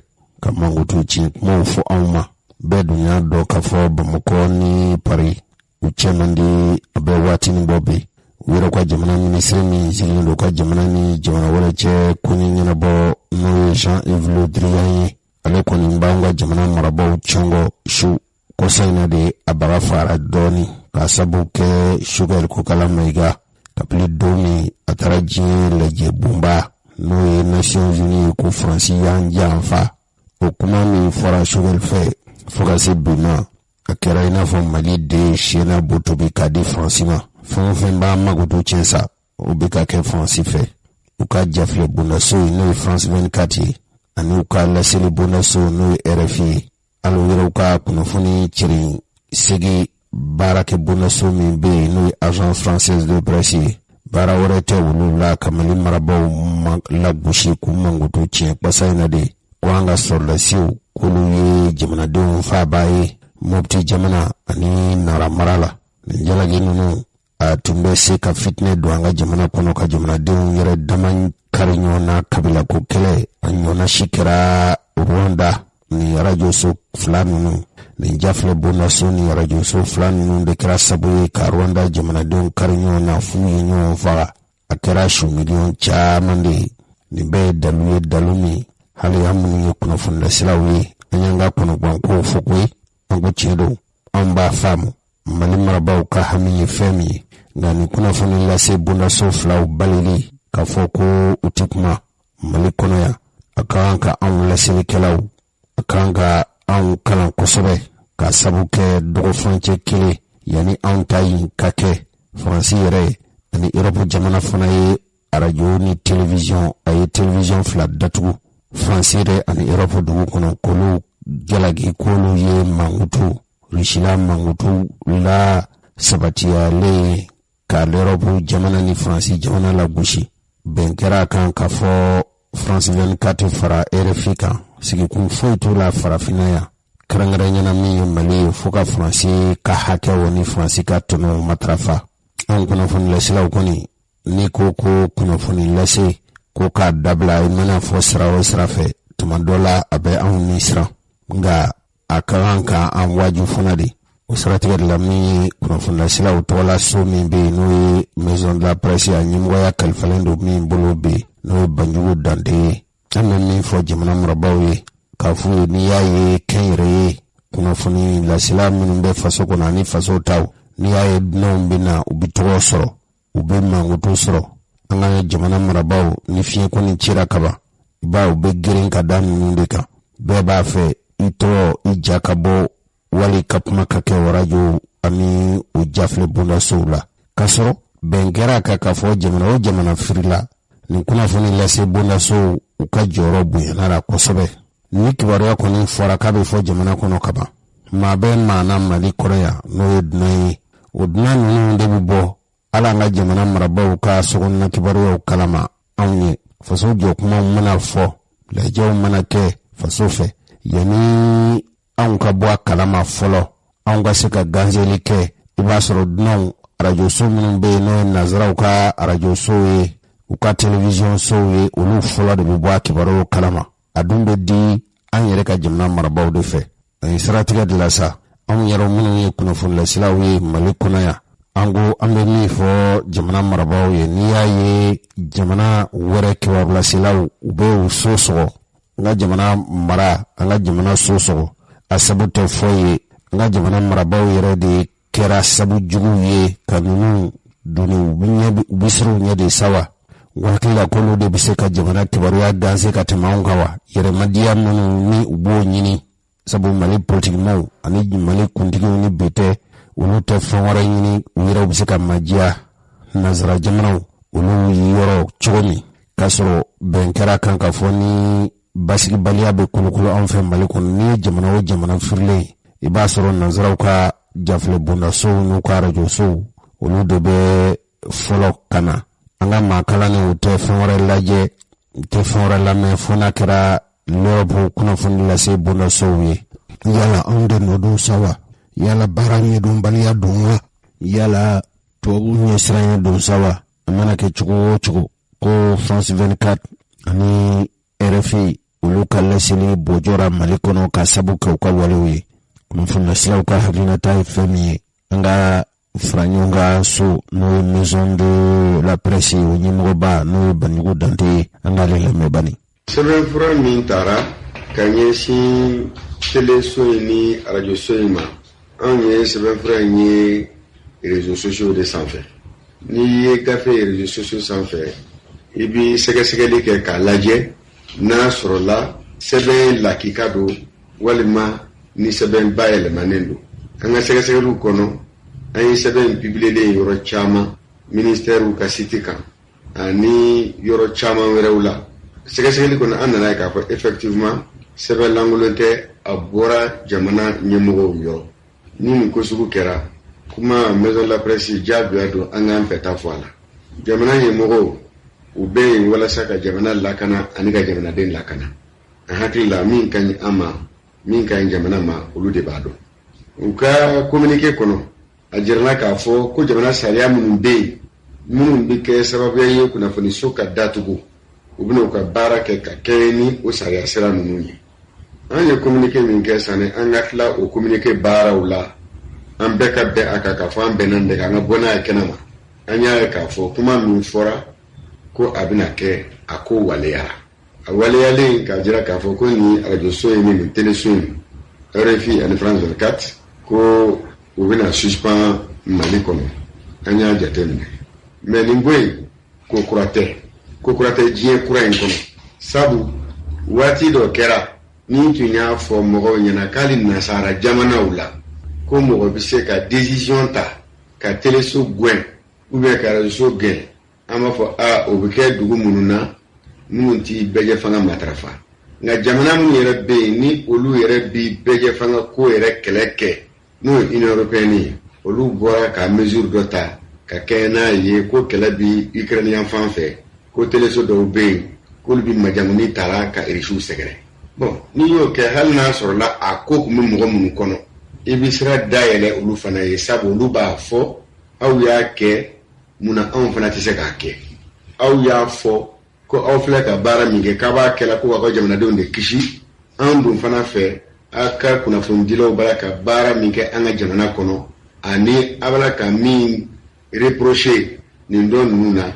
C: ka mankutu ci kumaw fɔ anw ma bɛɛ dun y'a dɔn k'a fɔ Bamakɔ ni Paris u cɛ man di a bɛ waatinin bɔ bi u yɛrɛ ka jamana minisiri min sigilen don ka jamana ni jamana wɛrɛ cɛ ko ni ɲɛnabɔ n'o ye Jean-Yves Le Drian ye ale kɔni b'anw ka jamana marabaw cɔngɔ su kɔsa in na de a baga fara dɔɔni k'a sabu kɛ Choguel Kokala Mayiga kabini don min a taara diɲɛ lajɛ bunba n'o ye Nations Unies ko Faransi y'an janfa o kuma min fɔra Choguel fɛ fo ka se bi ma a kɛra i n'a fɔ Mali de sena botobi k'a di Faransi ma fɛn o fɛn b'a magoto tiɲɛ sa o bɛ ka kɛ Faransi fɛ u ka jafilɛ bondaso ye n'o ye France 24 ye ani u ka laseli bondaso n'o ye RFI ye hali u yɛrɛw ka kunnafoni ciri segi baarakɛ bondaso min bɛ yen n'o ye Agence Française de Presse ye baara wɛrɛ tɛ olu la ka Mali marabaw lagosi k'u mankutu tiɲɛ kpasa in na de ko an ka sɔrɔdasiw k'olu ye jamanadenw faaba ye Mopti jamana ani Nara mara la nin jalaki ninnu a tun bɛ se ka fitinɛ don an ka jamana kɔnɔ ka jamanadenw yɛrɛ dama kari ɲɔgɔn na kabilako kɛlɛ a ɲɔgɔnna si kɛra Rwanda ni radio so 2 ninnu nin jafilɛ bondaso ni radio so 2 ninnu de kɛra sabu ye ka Rwanda jamanadenw kari ɲɔgɔn na f'u ye ɲɔgɔn faga a kɛra su miliyɔn caman de ye nin bɛɛ ye dalu ye dalu min hali an minnu ye kunnafoni lasilaw ye an y'an ka kɔnɔguwankow fɔ koyi an ko tiɲɛ don an b'a faamu Mali marabaw ka hami ye fɛn min ye nka nin kunnafoni lase bondaso 2 balili k'a fɔ ko u tɛ kuma Mali kɔnɔ yan a ka kan ka anw laselikɛlaw a ka kan ka anw kalan kosɛbɛ k'a sabu kɛ dɔgɔfurancɛ kelen yanni anw ta yin ka kɛ Faransi yɛrɛ ani Europe jamana fana ye radio ni télévision a ye télévision 2 datugu Faransi yɛrɛ ani Europe dugu kɔnɔ k'olu jalaki k'olu ye mankutu Rusila mankutu la sabatiyalen ka l'Europe jamana ni Faransi jamana la gosi bɛn kɛra kan k'a fɔ France 24 fara RFI kan sigikun foyi t'o la farafinna yan kɛrɛnkɛrɛnyana min ye Mali ye fo ka Faransi ka hakɛ wɔ ni Faransi ka tɔnɔ matarafa. An kunnafoni lasilaw kɔni ni ko kunnafoni lase ko k'a dabila i mana fɔ sira o sira fɛ tuma dɔ la a bɛ anw ni siran nka a ka kan ka an waaju fana de o siratigɛ de la min ye kunnafoni lasilaw tɔgɔla so min bɛ yen n'o ye Maison de la Presse a ɲɛmɔgɔya kalifalen don min bolo bɛ yen n'o ye Banjugu Dante ye. An bɛ min fɔ jamana marabaaw ye k'a f'u ye n'i y'a ye kɛnyɛrɛ ye kunnafoni lasila minnu bɛ faso kɔnɔ ani faso taw n'i y'a ye dunanw bɛ na u bɛ tɔgɔ sɔrɔ u bɛ mankutu sɔrɔ an ka jamana marabaaw ni fiɲɛ kɔni cira kaban i b'a u bɛ girin ka da ninnu de kan bɛɛ b'a fɛ i tɔgɔ i ja ka bɔ wali ka kuma ka kɛ radio ani o jafile bondasow la k'a sɔrɔ bɛn kɛra kan k'a fɔ jamana o jamana firila nin kunnafoni lase bondasow u ka jɔyɔrɔ bonyana la kosɛbɛ. Ni kibaruya kɔni fɔra k'a bɛ fɔ jamana kɔnɔ kaban maa bɛ maana Mali kɔrɔ yan n'o ye dunan ye o dunan ninnu de bɛ bɔ ala an ka jamana marabaaw ka sokɔnɔna kibaruyaw kalama anw ye faso jɔkumaw mana fɔ lajɛw mana kɛ faso fɛ yanni anw ka bɔ a kalama fɔlɔ anw ka se ka ganzeli kɛ i b'a sɔrɔ dunanw arajoso minnu bɛ yen n'o ye nazaraw ka arajosow ye u ka télévision sow ye olu fɔlɔ de bɛ bɔ a kibaruyaw kalama a dun bɛ di an yɛrɛ ka jamana marabaaw de fɛ a ye siratigɛ de la sa anw yɛrɛ minnu ye kunnafoni lasilaw ye Mali kɔnɔ yan an ko an bɛ min fɔ jamana marabaaw ye n'i y'a ye jamana wɛrɛ kibaruya u bɛ u so sɔgɔ an ka jamana mara an ka jamana so sɔgɔ a sabu tɛ foyi ye an ka jamana marabaaw yɛrɛ de kɛra sabu juguw ye ka ninnu doni u bɛ siran u ɲɛ de sa wa wakila kolo de bɛ se ka jamana kibaruya ganse ka tɛmɛ anw kan wa yɛrɛmadiya minnu ni u b'o ɲini sabu Mali politikimaaw ani Mali kuntigiw ni bi tɛ olu tɛ fɛn wɛrɛ ɲini u yɛrɛw bɛ se ka majiya nazara jamanaw olu yi yɔrɔ cogo min k'a sɔrɔ bɛn kɛra kan ka fɔ ni basigibaliya bɛ kolokolo anw fɛ Mali kɔnɔ ni ye jamana o jamana firilen i b'a sɔrɔ nazaraw ka jafile bondasow n'u ka arajosow olu de bɛ fɔlɔ ka na an ka maa kalanni u tɛ fɛn wɛrɛ lajɛ u tɛ fɛn wɛrɛ lamɛn fo n'a kɛra l'Europe kunnafoni lase bondasow ye yala anw de nɔ don sa wa yala baara ɲɛdɔnbaliya don wa yala tubabu ɲɛsiranya don sa wa a mana kɛ cogo o cogo ko France 24 ani RFI olu ka laseli bɔjɔra Mali kɔnɔ ka sabu kɛ u ka walew ye kunnafoni lasilaw ka hakilinata ye fɛn min ye an ka fara ɲɔgɔn ka so n'o ye Maison de la Presse o ɲɛmɔgɔba n'o ye Banjugu Dante ye an k'ale lamɛn bani.
G: Sɛbɛnfura min taara ka ɲɛsin teleso in ni arajoso in ma anw ye sɛbɛnfura in ye réseaux sociaux de sanfɛ n'i ye gafe réseaux sociaux sanfɛ i bi sɛgɛsɛgɛli kɛ k'a lajɛ n'a sɔrɔla sɛbɛn lakika don walima ni sɛbɛn bayɛlɛmanen don an ka sɛgɛsɛgɛliw kɔnɔ an ye sɛbɛn publielen yɔrɔ caman ministère ka site kan ani yɔrɔ caman wɛrɛw la sɛgɛsɛgɛli kɔnɔ an nana ye k'a fɔ effectivement sɛbɛn lankolon tɛ a bɔra jamana ɲɛmɔgɔw yɔrɔ ni nin ko sugu kɛra kuma Maison de la Presse jaabiya don an k'an fɛta fɔ a la jamana ɲɛmɔgɔw u bɛ yen walasa ka jamana lakana ani ka jamanaden lakana an hakili la min ka ɲi an ma min ka ɲi jamana ma olu de b'a dɔn u ka communiqué kɔnɔ a jirana k'a fɔ ko jamana sariya minnu bɛ yen minnu bɛ kɛ sababuya ye kunnafoni so ka datugu u bɛna u ka baara kɛ ka kɛɲɛ ni o sariya sira ninnu ye an ye communiqué min kɛ sanni an ka tila o communiqué baaraw la an bɛɛ ka bɛn a kan k'a fɔ an bɛnna de kan an ka bɔ n'a ye kɛnɛma an y'a ye k'a fɔ kuma min fɔra ko a bɛna kɛ a ko waleyara a waleyalen k'a jira k'a fɔ ko nin arajoso in ni teleso in RFI ani France 24 ko u bɛna suspend Mali kɔnɔ an y'a jateminɛ mais nin ko in ko kura tɛ diɲɛ kura in kɔnɔ sabu waati dɔ kɛra ni tun y'a fɔ mɔgɔw ɲɛna k'ali nasara jamanaw la ko mɔgɔ bɛ se ka décision ta ka teleso gɛn ou bien ka réseau gɛn an b'a fɔ o bɛ kɛ dugu minnu na minnu ti bɛɛ fanga matarafa nka jamana minnu yɛrɛ bɛ yen ni olu yɛrɛ bi bɛɛ fanga ko yɛrɛ kɛlɛ kɛ n'o ye Union européenne ye olu bɔra ka mesure dɔ ta ka kɛ n'a ye ko kɛlɛ bi Ukraine fan fɛ ko teleso dɔw bɛ yen k'olu bi majamuni tara ka Russie sɛgɛrɛ bon ni y'o kɛ hali n'a sɔrɔla a ko kun bɛ mɔgɔ minnu kɔnɔ i bɛ sira dayɛlɛ olu fana ye sabu olu b'a fɔ aw y'a kɛ munna anw fana tɛ se k'a kɛ aw y'a fɔ ko aw filɛ ka baara min kɛ k'a b'a kɛla ko aw ka jamanadenw de kisi an dun fana fɛ a ka kunnafonidilaw b'a ka baara min kɛ an ka jamana kɔnɔ ani a b'a ka min reprocher nin dɔ ninnu na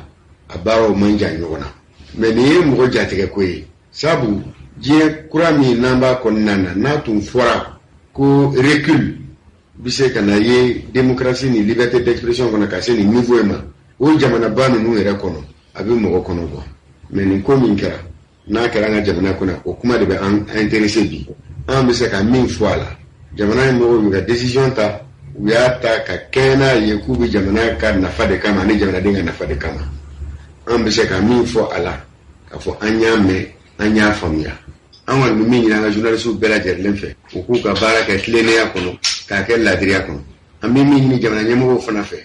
G: a baaraw man jan ɲɔgɔn na mais nin ye mɔgɔ jatigɛ ko ye sabu diɲɛ kura min n'an b'a kɔnɔna na n'a tun fɔra ko recul bɛ se ka na ye démocratie ni liberté d'expression kɔnɔ ka se nin niveau in ma o jamanaba ninnu yɛrɛ kɔnɔ a bɛ mɔgɔ kɔnɔ bɔ mais nin ko min kɛra n'a kɛra an ka jamana kɔnɔ o kuma de bɛ an intéressé bi an bɛ se ka min fɔ a la jamana ɲɛmɔgɔw y'u ka décision ta u y'a ta ka kɛɲɛ n'a ye k'u bɛ jamana ka nafa de kama ani jamanaden ka nafa de kama an bɛ se ka min fɔ a la k'a fɔ an y'a mɛn an y'a faamuya an kɔni bɛ min ɲini an ka journalistes bɛɛ lajɛlen fɛ u k'u ka baara kɛ tilennenya kɔnɔ k'a kɛ laadiriya kɔnɔ an bɛ min ɲini jamana ɲɛmɔgɔw fana fɛ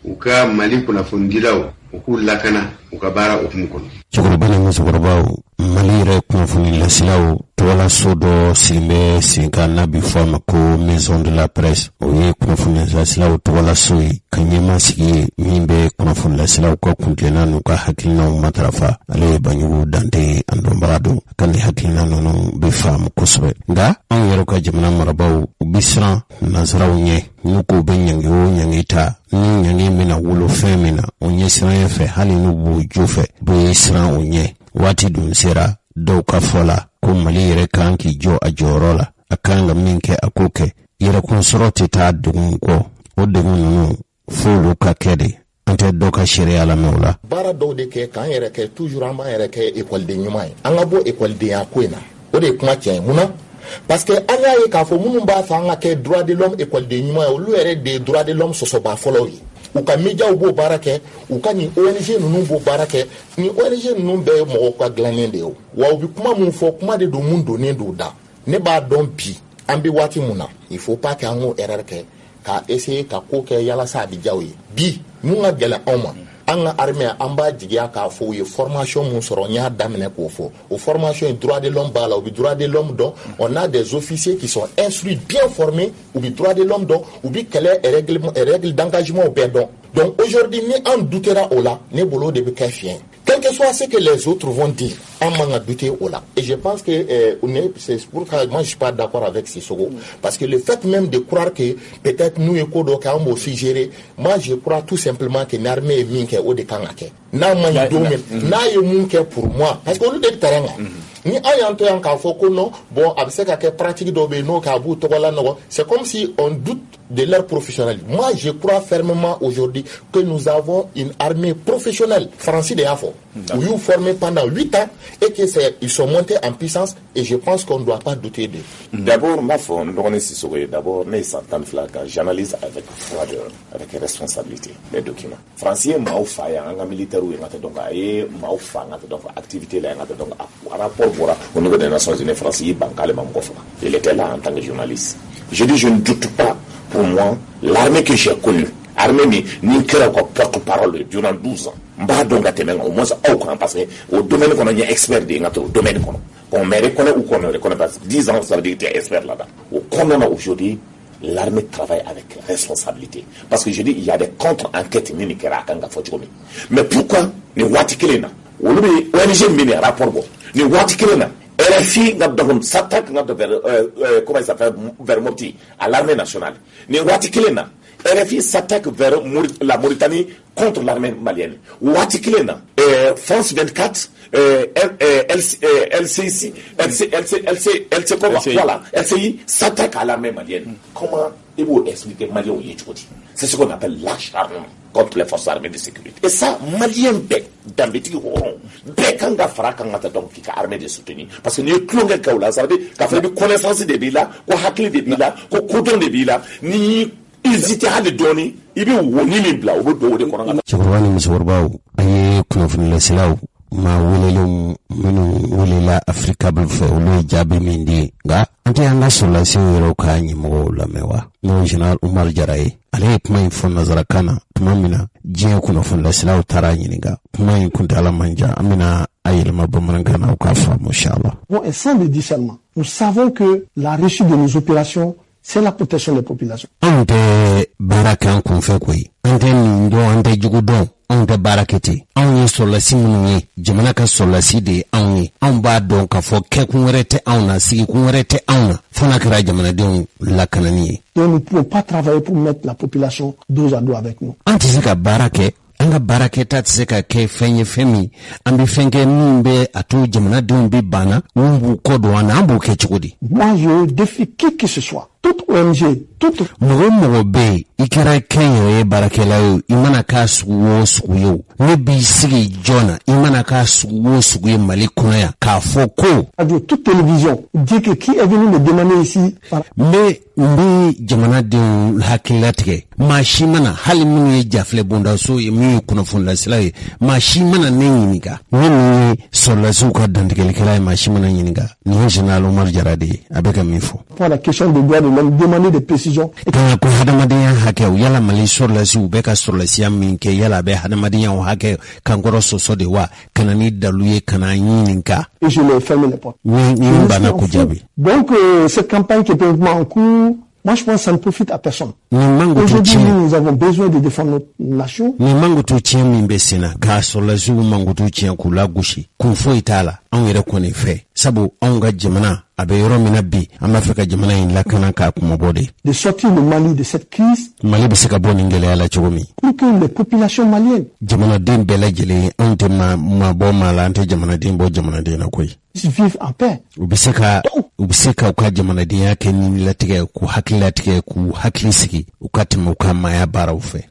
G: u ka Mali kunnafonidilaw u k'u lakana u ka baara hukumu kɔnɔ.
C: Cɛkɔrɔba ni musokɔrɔbaw Mali yɛrɛ kunnafoni lasilaw tɔgɔlaso dɔ sigilen bɛ sen kan n'a bɛ fɔ a ma ko Maison de la Presse o ye kunnafoni lasilaw tɔgɔlaso ye ka ɲɛmaa sigi ye min bɛ kunnafoni lasilaw ka kuntilenna n'u ka hakilinaw matarafa ale ye Banjugu Dante an dɔnbaga don ka nin hakilina ninnu bɛ faamu kosɛbɛ nka anw yɛrɛ ka jamana marabaaw u bɛ siran nanzaraw ɲɛ n'u ko bɛ ɲangi o ɲangi ta ni ɲangi bɛna wolo fɛn min na o ɲɛ siran fɛ hali n'u b'o jo fɛ bɛ siran o ɲɛ waati dun sera dɔw ka fɔ la ko Mali yɛrɛ kan k'i jɔ a jɔyɔrɔ la a kan ka min kɛ a k'o kɛ yɛrɛkun sɔrɔ tɛ taa degun kɔ o degun ninnu f'olu ka kɛ de an tɛ dɔ ka sariya lamɛn o la.
H: Baara dɔw de kɛ k'an yɛrɛ kɛ toujours an b'an yɛrɛ kɛ ekɔliden ɲuman ye an ka bɔ ekɔlidenya ko in na o de ye kuma tiɲɛ ye munna parce que an y'a ye k'a fɔ minnu b'a fɛ an ka kɛ droit de l'homme ekɔliden ɲuman ye olu yɛrɛ de ye droit de l'homme sɔsɔba fɔlɔw ye u ka médiaw b'o baara kɛ u ka nin ONG ninnu b'o baara kɛ ni ONG ninnu bɛɛ ye mɔgɔw ka dilannen de ye wa u bɛ kuma mun fɔ kuma de don mun donnen don da ne b'a dɔn bi an bɛ waati mun na il faut pas que an k'o erreur kɛ ka essayer ka ko kɛ yalasa a bɛ diya u ye bi mun ka gɛlɛn anw ma an ka armée an b'a jigiya k'a fɔ u ye formation mun sɔrɔ n y'a daminɛ k'o fɔ o formation ye droit de l'homme b'a la u bɛ droit de l'homme dɔn on a des officiers qui sont instruits bien formés u bɛ droit de l'homme dɔn u bɛ kɛlɛ règle d'engagement bɛɛ dɔn donc aujourd'hui ni an dutera o la ne bolo de bɛ kɛ fiɲɛ quel que soit ce que les autres vont dire an man ka douter o la et je pense que c'est pour ça moi je suis pas d'accord avec Sissoko parce que le fait même de croire que peut-être nous ye ko dɔ kɛ an b'o suggérer moi je crois tout simplement que l'armée ye min kɛ o de kan ka kɛ n'a man ɲi don min n'a ye mun kɛ pour moi parce que olu de bɛ terrain kan ni an y'an to yan k'a fɔ ko non bon a bɛ se ka kɛ pratique dɔw bɛ yen n'o k'a b'u tɔgɔ la nɔgɔ c'est comme si on doute de leur professionnalisme moi je crois fermement aujourd'hui que nous avons une armée professionnelle Francis de y'a fɔ u y'u formé pendant 8 ans et que ils sont montés en puissance et je pense qu'on ne doit pas douter d'eux.
I: D'abord ma fɔ n dɔgɔnin Sissoko ye d'abord ne ye san 12 ka j'analyse avec froideur avec responsabilité les documents Francis ye maaw fa yan an ka militaires ye n ka tɛ dɔn a ye maaw fa n ka tɛ dɔn activité la n ka tɛ dɔn a rapport bɔra au niveau des Nations Unies Francis yi ban k'ale ma mɔgɔ faga il était là en tant que journaliste je dis je ne doute pas pour moi l'armée que j'ai connue armée ni kɛra ka porte-parole durant 12 ans n b'a dɔn ka tɛmɛ au moins aw kan parce que au domaine kɔnɔ n ye expert de ye n ka to au domaine kɔnɔ qu'on me reconnaît ou qu'on ne reconnaît pas 10 ans ça veut dire que tu es expert là-dedans au kɔnɔna aujourd'hui l'armée travaille avec responsabilité parce que je dis il y a des contre-enquêtes ni kɛra a kan ka fɔ cogo min mais pourquoi ni waati kelen na olu bɛ ONG min bɛ rapport bɔ ni waati kelen na RFI s'attaque vers comment il s'appelle vers Mopti à l'armée nationale ni waati kelen na RFI s'attaque vers la Mauritanie contre l'armée malienne waati kelen na France 24 LCI s'attaque à l'armée malienne comment il faut expliquer Malien ou Yéchouti c'est ce qu'on appelle l'acharnement contre les forces armées de sécurité et ça Malien bɛɛ danbetigi hɔrɔn bɛɛ kan ka fara kan ka ta donc k'i ka armée de soutenir parce que n'i ye tulonkɛ kɛ o la ça veut dire k'a fɔ i bɛ connaissance de b'i la ko hakili de b'i la ko kodɔn de b'i la n'i hésité hali dɔɔni i bɛ woni min bila o bɛ don o de kɔnɔ ka taa.
C: Cɛkɔrɔba ni musokɔrɔbaw an ye kunnafoni lasilaw maa welelenw minnu welela Afrikabl fɛ olu ye jaabi min di nka an tɛ an ka sɔrɔlasiw yɛrɛw ka ɲɛmɔgɔw lamɛn wa n'o Général Umar Jara ye ale ye kuma in fɔ nanzarakan na tuma min na diɲɛ kunnafoni lasilaw taara ɲininka kuma in kuntala man jan an bɛna a yɛlɛma bamanankan na u k'a faamu inchallah.
D: Bon, et sans le discernement
J: Nous savons que la réussite de nos opérations, c'est la protection des populations.
C: Ante barakan kun fe koyi. Ante ndo ante jugudon. Ante barakete. Anye solasi munye. Jamana ka solasi de anye. Amba don ka fo ke kunwerete auna sigi kunwerete auna. Fona kira jamana de la kanani.
J: Donc nous ne pouvons pas travailler pour mettre la population dos à dos avec nous.
C: Ante sika barake. Anga baraketa tseka ke fenye femi ambi fenge mbe atu jamana de bana umbu kodo wana ambu ke chukudi.
J: Moi je défie qui que ce soit. Toute ONG, toute
C: Mogo be ikara Kenya barakela yo imana ka suwo suyo ne bi sigi jona imana ka suwo suyo Mali kunaya ka foko
J: radio toute télévision dit que qui est venu me demander ici
C: mais jamana de hakilatike mashimana hali mini jafle bonda so mi kuna funda silai mashimana nenyiniga ni solasu ka dandikele kala mashimana nyiniga ni general Omar Jarade abeka mifo
J: pour la question des droits de l'homme demander des précisions
C: kana ko hadamadiya hakeu yala Mali solasu beka solasi aminke yala be hadamadiya hakeu kankoro soso de wa kana ni daluye kana nyininka
J: et je les ferme les portes donc cette campagne qui est en cours. Moi, je pense que ça ne profite à personne. Aujourd'hui, nous avons besoin de défendre notre nation. De sortir le Mali de cette crise. Pour que les populations maliennes vivent en paix.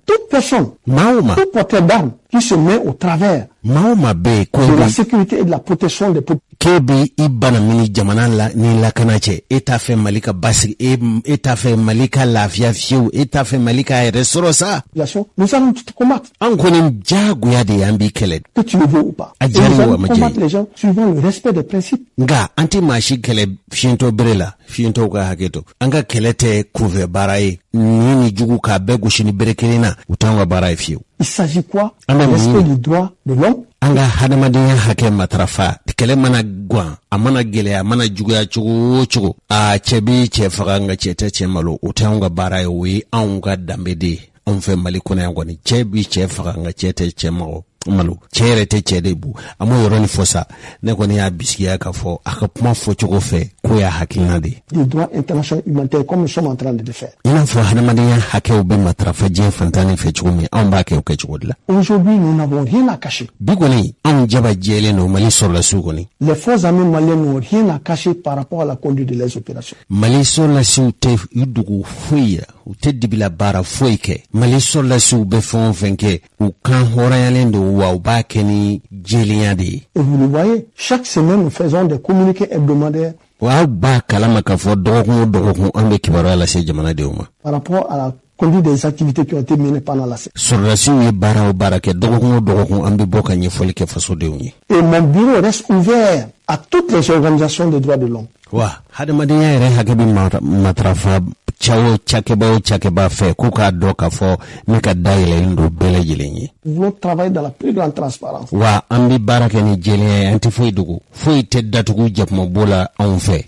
J: Toute personne, tout porteur d'armes qui se met au travers de la sécurité et de la protection des populations.
C: Kebi ibana mini jamana la ni la kanache etafe malika basi etafe malika la fiafiu etafe malika resorosa
J: nous allons tout combattre
C: ankonim jagu ya de ambi kele
J: que tu le veux ou pas nous allons combattre les gens suivant le respect des principes
C: nga anti mashi kele fiento brela fiento ka haketo anga kelete kuve barai nini jugu ka begu shini berekelina utangwa barai fiu.
J: Il s'agit quoi? Le respect du droit de l'homme.
C: Anga hadamadiya hake matrafa tikele mana gwa amana gele amana juguya chugu a chebi chefaga nga chete chemalo utanga barai we anga dambede onfe Mali kuna yango ni chebi chefaga nga chete chemalo malo chere te chede bu amo yoroni fosa ne ko ni ya bisiya ka fo akapuma fo chugo fe ko ya hakina de
J: du droit international humanitaire comme nous sommes en train de le faire.
C: Ina fo hadamadiya hake obe matrafa je fantani fe chugo mi amba ke o ke chugo la.
J: Aujourd'hui nous n'avons rien à cacher.
C: Bigoni on jaba jele no Mali sur la sugoni.
J: Les forces armées maliennes n'ont rien à cacher par rapport à la conduite de leurs opérations.
C: Mali sur la sou te yudugu fuya ou te dibila bara fuike Mali sur la sou be fon venke ou kan horayalendo wa bakeni jeliade.
J: Et vous le voyez, chaque semaine nous faisons des communiqués hebdomadaires.
C: Wa ba kalama ka fo dogo ambe kibara la se jamana de uma.
J: Par rapport à la conduite des activités qui ont été menées pendant la semaine.
C: Sur la sou ye bara barake dogo ambe boka nye foli ke faso de unyi.
J: Et mon bureau reste ouvert à toutes les organisations des droits de l'homme.
C: Wa hadamadiya ere hakebi matrafa chawo chakeba fe kuka doka fo meka daile ndo bele jelenyi.
J: Nous voulons travailler dans la plus grande transparence.
C: Wa ambi barake ni jelenyi anti foi dugu foi tedda tugu japmo bola on fe.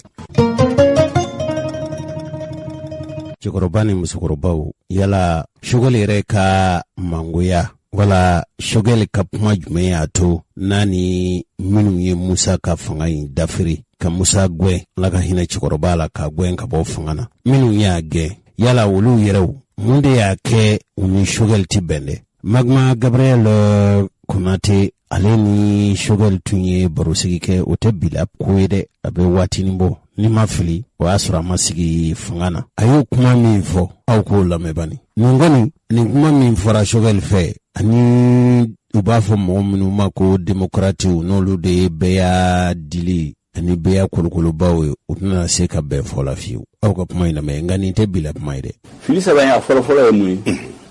C: Chikorobani musukorobau yala shugoli reka manguya wala shugeli kapuma jumeya to nani minu ye Musa ka fangai dafiri ka Musa gwe laka hina chikorobala ka gwe ka bo fangana minu ya ge yala wulu yerew munde ya ke uni shugel tibende Magma Gabriel Konate aleni shugel tunye barosigi ke otebila kuede abe watinimbo ni mafili wa asura masigi fangana ayo kuma minfo au ko lamebani nungani ni kuma minfo ra shugel fe ani ubafo mu'minu mako demokrati nolu de beya dili ani beya kulukulu bawe utuna seka be fola fiu au ka kuma ina me ngani te bila maide
K: filisa ba ya fola fola mu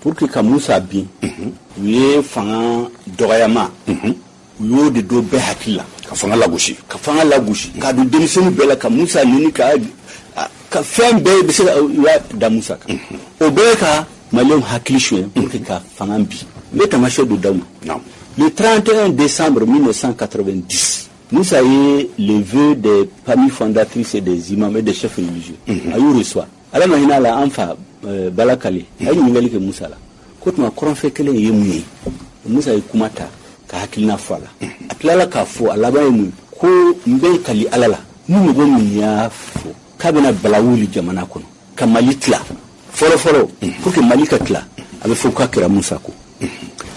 K: pour que kamusa bi ye fanga doyama yo de do be hakila ka fanga lagushi ka do demisoni bela kamusa yuni ka fembe be se ya da musa ka obeka malem hakilishwe pour que ka fanga bi le tamasho do damu le 31 décembre 1990 Moussa est le vœu des familles fondatrices et des imams et des chefs religieux. Ayou reçoit. Alors maintenant là, enfin, balakali. Ayou n'importe que Moussa là. Quand ma courant fait qu'elle est mouillée, Moussa est kumata, kahakilna fala. Atlala kafo, alaba emu, ko mben kali alala. Nous ne pouvons pas faire. Kabena balawuli jamana kono. Kamalitla. Folo. Pour que malikatla, avec fouka kira Moussa ko.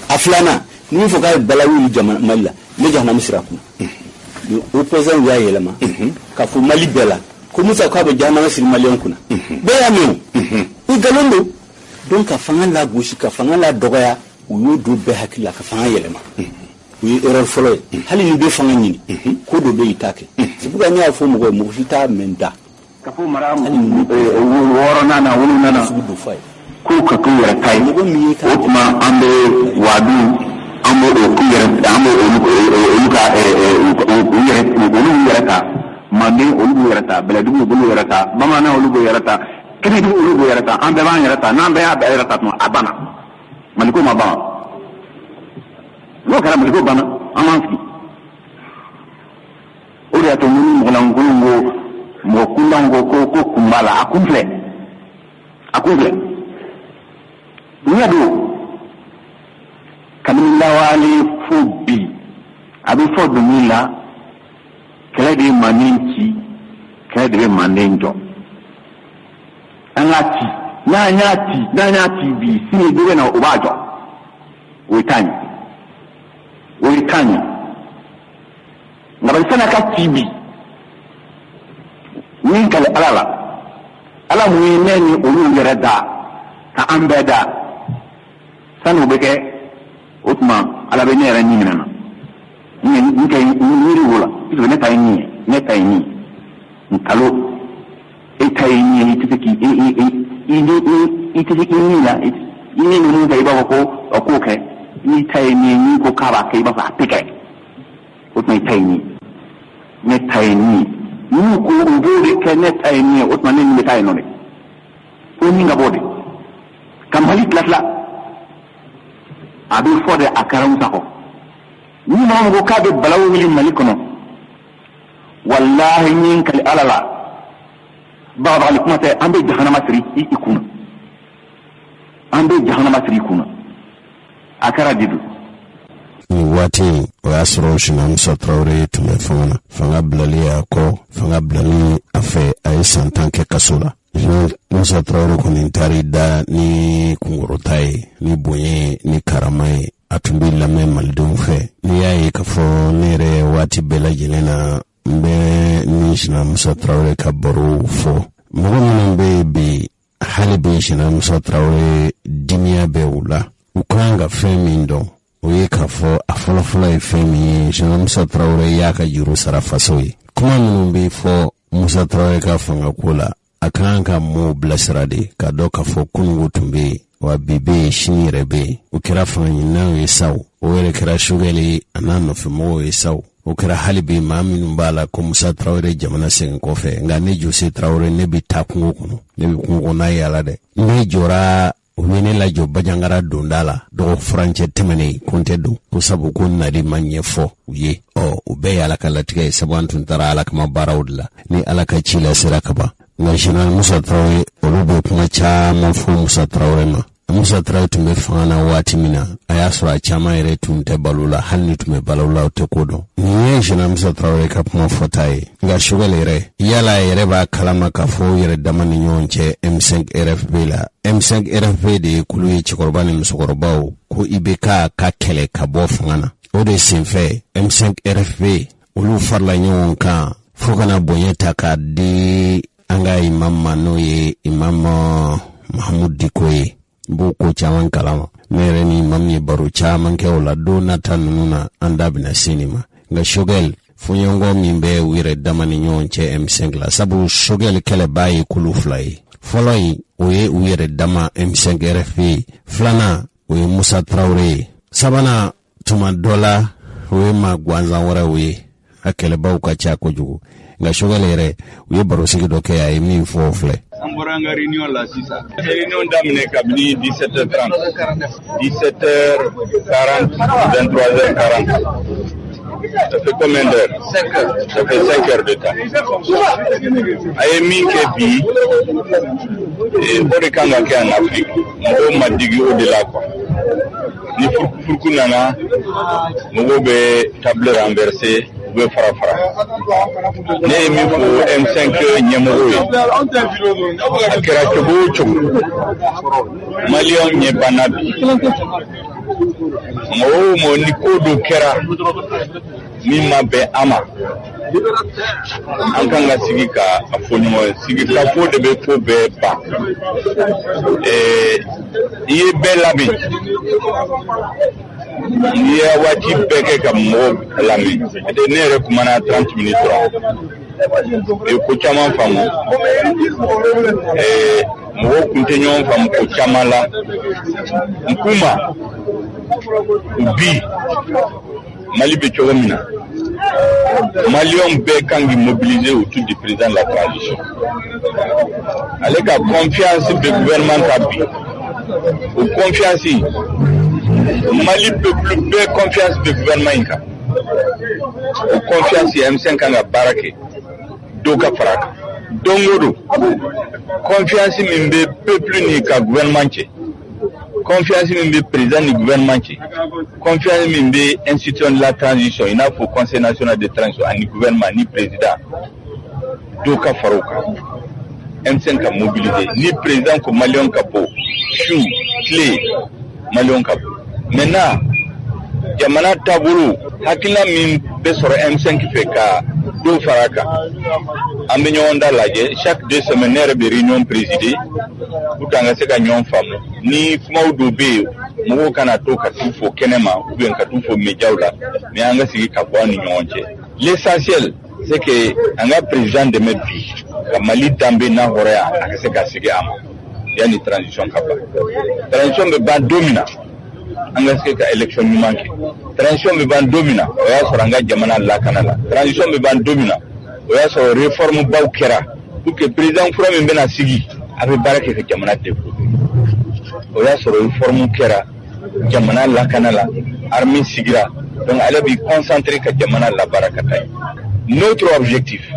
K: Aflana, nous faut que balawuli jamana malila. Les gens n'ont pas opposant ya yelama ka fu mali bela ko musa ko be jana sir malion kuna be ya meu u galondo donc ka fanga la gauche ka fanga la dogoya u yodo be hakila ka fanga yelama u error folo hali ni be fanga ni ko do be itake c'est pourquoi nya fo mo mo fita menda ka fu mara woro nana wulu nana ko ka ko yara tay ko kuma ambe wadu amo kuyere amo olu yarata mande olu yarata beladu olu yarata bamana olu yarata kene du olu yarata ambe ban yarata nambe ya yarata no abana maliko mabana lo kala maliko bana amanski olu ya to munu molango mo kulango ko kumbala akumfle nyado kamila wale fubi abi fodo mila kala de maninchi kala de manenjo angati nyati bi sini duwe na ubajo uitani ngabalisana ka tibi ni kala ala muineni ulu yerada ka ambeda sanu beke Otman, à la venue, elle n'y a pas de abi fode akaram sako ni ma ngo ka be balawu wili malikono wallahi nyin kal alala baba alikum ta ambe jahannama siri ikuna akara didu
C: ni wati wa asro shina Musa Traoré tumefona fanga blali yako fanga blali afe ay santanke kasula Musa Traoré konintari da ni kungorotai ni bonye ni karamai atumbi lame maldun fe ni yayi kafo nere wati bela jelena mbe ni shina Musa Traoré kabaru fo mwana mbe bi halibi shina Musa Traoré dimia beula ukanga femindo uye kafo afolofola femi shina Musa Traoré yaka juru sarafasoi kuma mbe fo Musa Traoré ka fanga kula akanka mo blasrade ka doka fo kungu tumbe wa bibe shini rebe ukira fanyi nawe yesaw wele kira shugeli anano fe mo yesaw ukira halibi maminu mbala ko Musa Traoré jamana sen ko fe nga ne Jose Traoré ne bi takungo kuno ne bi kungo na yala de ne jora wene la jo bajangara dondala do franche temene konte do ko sabu ko nadi manye fo uye ube yala kala tige sabu antun tara ala kama barawdla ni ala ka chila sirakaba National Musa Traoré olubo kuma chama fu Musa Traoré ma Musa Traoré tumbe fana wati mina ayasura chama ere tunte balula halni tume balula utekodo niye jina Musa Traoré kapuma fotai nga shugale ere yala ere ba kalama kafo yere damani nyonche M5 RFB la M5 RFB de kuluye chikorbani msukorbao ko ibeka ka kele kabo fangana ode sinfe M5 RFB ulu farla nyonka fukana bonyeta ka di anga imam manoye imam Mahmoud Dikoye boko chaman kalama mere ni imam ye baru chaman ke ola dona tanuna andabina sinima nga shogel funyongo mimbe wire damani nyonche M5 la sabu shogel kele bayi kulu flai foloi oye wire dama M5 RFP flana oye Musa Traoré sabana tuma dola oye magwanza wara oye akele bauka chako jugu nga shogalere uye barosiki doke ya imi fofle
L: amboranga réunion la sisa réunion damine kabini 17h30 17h40 23h40 Ça fait combien d'heures? 5 heures. Ça fait 5 heures de temps. Ayemi Kebi, et Borekanga qui est en Afrique, on m'a dit au-delà quoi. Ni Furkunana, on be table renversée, on be farafara. Ne mi fo M5 nyamoro. Akira chobo chobo. Malion nye banabi. Mo ni kodo kera. Mi mabe ama. Ankanga sigika afonimo sigika fo de be fo be ba. Iye belabi. Iye wati beke ka mo lami. De ne rekumana 30 minutes. E ko chama famu. Mo kuntenyo famu ko chama la. Nkuma. Ubi. Mali be chogomina. Malion Bekangi mobilisé autour du président de la transition. Avec la confiance du gouvernement Kabi, ou confiance, Mali peuple be confiance du gouvernement Inka, ou confiance M5 Kanga Barake, Doka Faraka, Dongodo, confiance mimbe peuple ni ka gouvernement. Confiance mimbe président du gouvernement, confiance mimbe institution de la transition, il n'a pas conseil national de transition, ni gouvernement, ni président. Doka Farouka, M5 a mobilisé, ni président comme Malion Kapo, Chou, Clé, Malion Kapo. Maintenant, Yamana Tabourou, Hakila Mim Besor M5 qui fait ka Do Faraka. Ambenyon Dalaye, chaque 2 semaines, il y a une réunion présidée. Kutanga seka nyon famu ni kuma udobe mo kana to ka tufo kenema ou bien ka tufo mejaula ni anga sigi ka bwani nyonje. L'essentiel c'est que anga président de Medbi ka Mali dambe na horea akaseka sigi ama yani transition kapa transition be ban domina anga sigi ka election ni manki transition be ban domina o ya soranga jamana la kanala transition be ban domina o ya so réforme baukera pour que président fura membe na sigi avec barake ke jamana développé oya soro forme kera jamana la kanala armée sigira donc elle bi concentrer ka jamana la barakatay. Notre objectif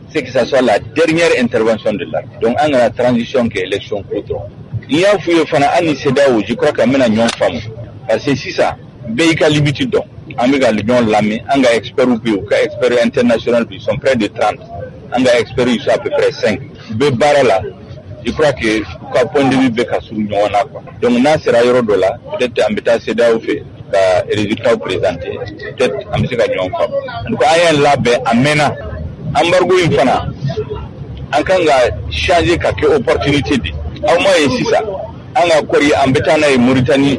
L: c'est que ça soit la dernière intervention de l'armée, donc en la transition que élection contre il y a fouillé fana ani CEDEAO, je crois que mena nyon femme parce que si ça beika limite donc amiga l'union l'armée anga expert ou ka expert international ils sont près de 30 anga expert ils sont à peu près 5 be barala. Je crois que quand point de vue beka sur nous on a quoi. Donc na sera yoro dola peut-être ambita CEDEAO fait ka résultat présenté peut-être ambita nyon fam. Donc ayen la be amena embargo infana ankanga changer ka ke opportunité de au moins ici ça anga kori ambita na Mauritanie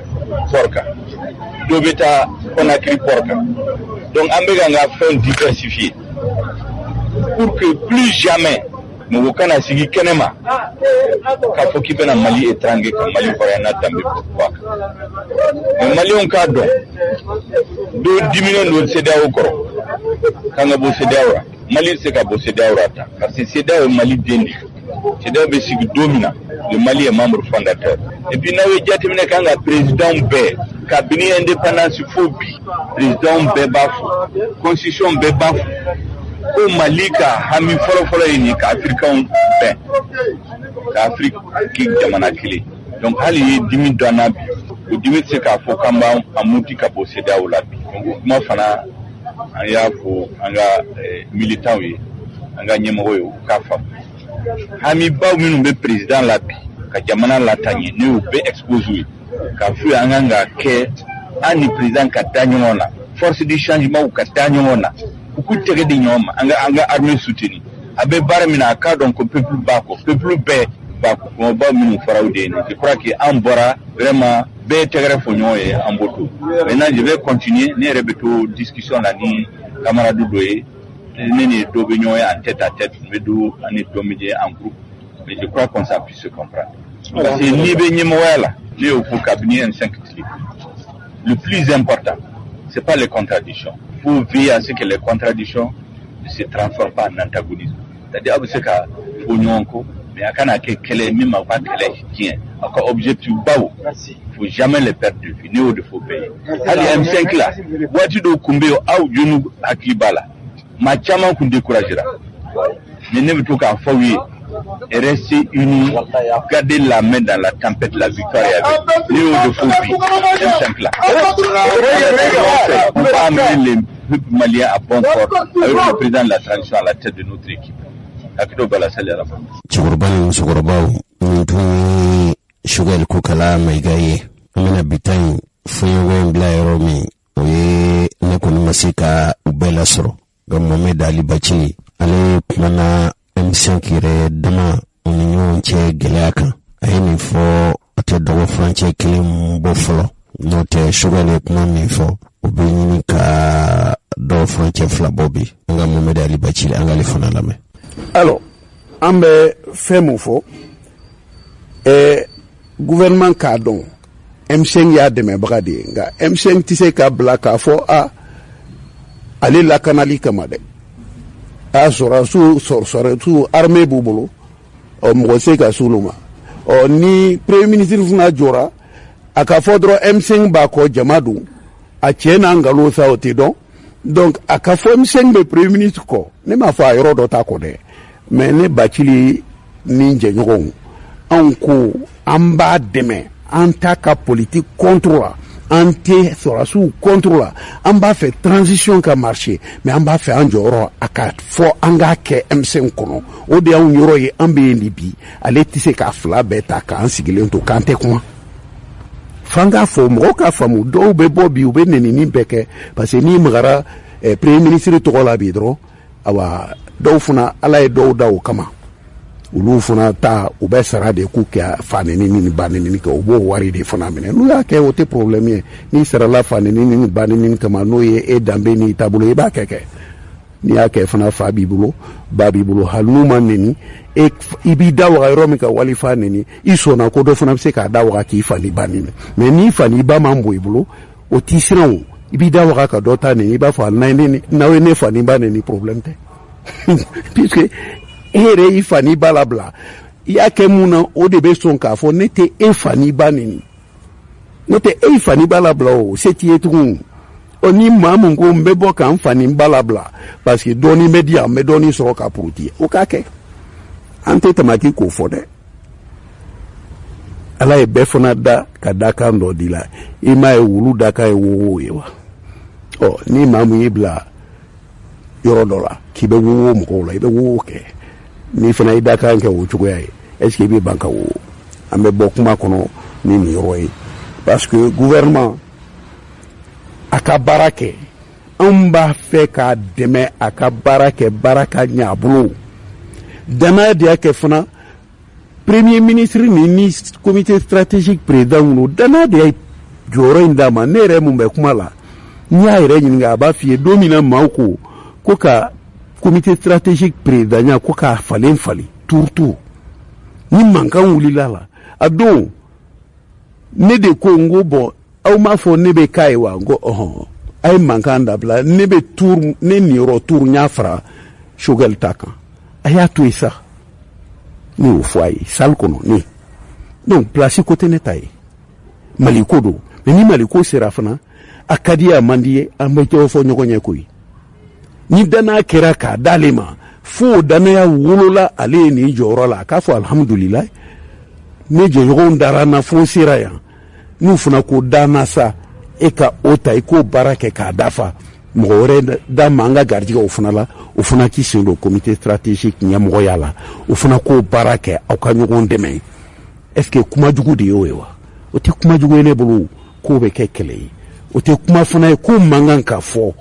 L: porka dobeta Conakry porka. Donc ambega nga fait diversifier pour que plus jamais nous kana sigi kenema ka foki bena Mali étranger ka Mali koréana tambe quoi mais Mali on ka do 10 millions de CEDEAO koro kanga bo CEDEAO Mali c'est ka bo CEDEAO rata parce que CEDEAO Mali dendi CEDEAO be sigi domina le Mali est membre fondateur et puis nawe jatimine kanga président be cabinet indépendance phobie président be bafu constitution be bafu au Mali ka hami folo ini ka africain ben ka Afrique ki jamana kile donc hali dimi dana o dimi se ka fo kamba amuti ka poseda o labi donc mo fana aya fo anga militant wi anga nyemo yo ka fam hami ba minu be président labi ka jamana latanye ne o be exposé ka fu anga ke ani président ka tanyona force du changement ou ka tanyona ukutege de nyoma anga armée soutenue abe baramina ka donc peuple bako peuple be bako ko ba minu faraudé. Je crois que ambora vraiment be tegre fonyoye amboto. Maintenant je vais continuer ne rebeto discussion la ni camarade doye ne dobe nyoye en tête à tête medo ani domidé en groupe, mais je crois qu'on ça puisse se comprendre parce que ni be nyimoyala ni au cabinet en 5 clics. Le plus important c'est pas les contradictions. Il faut veiller à ce que les contradictions ne se transforment pas en antagonisme. C'est-à-dire que mais à Kanake Kele, même à Kele, tiens, encore objectif bas, faut jamais les perdre de vue, néo de faux pays. Allez, M5 là, voici do Kumbeo, ou Junou Akibala, ma chaman qu'on découragera. Mais ne me toque à fouiller et rester unis, garder la main dans la tempête, la victoire et avec néo de faux pays. M5 là. On va amener les peuples maliens à bon port avec le président de la transition à la tête de notre équipe.
C: Chugurban Sugurabao, Ntuni Sugar Kukala, Maigaye, Amina Bitain, Fuyen Blairome, Oye, Nakunumasika, Ubela Soro, Gamomed Ali Bachi, Ale Mana M5 Dama, Union Che Gilaka, Aiming for a Tedo Franche Kilim Buffalo, not a sugar lake money for Ubinika do Franche Flabobi, Gamomed Ali Bachi, Angalifonalame.
M: Alors, on be fait mon faux et gouvernement cadon M5 ya de mes bradi nga M5 tise ka blaka fo a aller la canali kamade a sora su armée bubulu o mose ka suluma o ni premier ministre funa jora aka fodro M5 ba ko jamadu a tiena ngalo sa otidon donc aka fo M5 be premier ministre ko ne ma fa yoro do ta ko de mais ne Bathily ninja nyogon anko amba deme antaka politique contrôle anté sorasu contrôle amba fait transition ka marché mais amba fait anjoro aka fo anga ke M5 kono o de an yoro ye ambe libi ale tise ka fla beta ka ansigile to kante kuma fanga fo mo ka famu do be bobi ube nenini beke parce que ni mgara premier ministre to la bidro awa do funa ala e do daw kama ulu funa ta ube sara de ku ka faneni ni baneni ka obo wari de funa mene nu ya ke wote problème ni sara la faneni ni baneni kama no ye e dambe ni tabulo e ba keke ni ya ke funa fa bibulo ba bibulo haluma neni e ibi daw ga romi ka wali faneni isona ko do funa se ka daw ga ki fani baneni mais ni fani ba mambo ibulo o tisirawo ibi daw ga ka dota ni ba fa nani nawe ne fani baneni problème te puisque ere ifani balabla ya ke muna o de be son ka fo nete e fani banini nete e fani balabla o seti etun oni mamu ngo mbebo kan fani balabla parce que doni media me doni so ka pruti o ka ke ante tamati ko fo de ala e be fona da kadaka ndo dila ima e wulu daka e wo yewa o ni mamu ibla yoro dola kibe wo mo la ibe wo ke ni fana ida kan ke wo chugo yae est-ce que bi banka wo ambe bokuma kono ni ni roy parce que gouvernement aka barake amba fe ka deme aka baraka nyabulu dama dia ke fana premier ministre ni comité stratégique président no dana dia joro indama nere mumbe kumala nya ire nyinga ba fie domina mauko koka comité stratégique président koka falen fali tourtou ni mankan wulila la ado ne de Congo bo aw ma fo ne be kaiwa ngo ay mankan dabla ne be tour ne ni retour nyafra shogel taka aya to isa ni o foi sal kono ni donc place côté netai maliko do mais ni maliko serafana akadia mandie ambe to fo nyogonye koyi ni dana kera ka dalema fo dana ya wolola ale ni jorola ka fo alhamdulillah ne jogon darana fo siraya nu funa ko dana sa e ka ota e ko barake ka dafa mogore da manga gardiga o funa la o funa ki sendo comité stratégique nyamo yala o funa ko barake au ka nyogon deme est ce que kuma jugu de yowa o te kuma jugu ne bulu ko be kekele o te kuma funa ko manga ka fo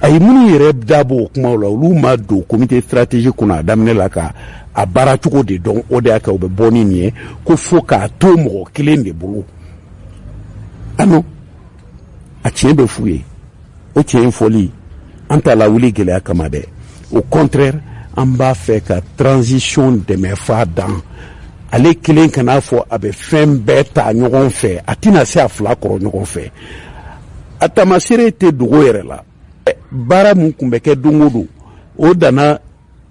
M: ay munu yere dabo kuma la lu ma do comité stratégique kuna damne la ka a bara tuko de don o de aka o be boni nie ko fo ka to mo kilende bulu ano a tiebe fouye o tien folie anta la wuli gele akamade au contraire en bas fait ka transition de mes fa dans ale kilen kana fo abe fem beta nyogon fe atina se afla koro nyogon fe atamasire te dugo yere la bara mun kumbeke dungudu o dana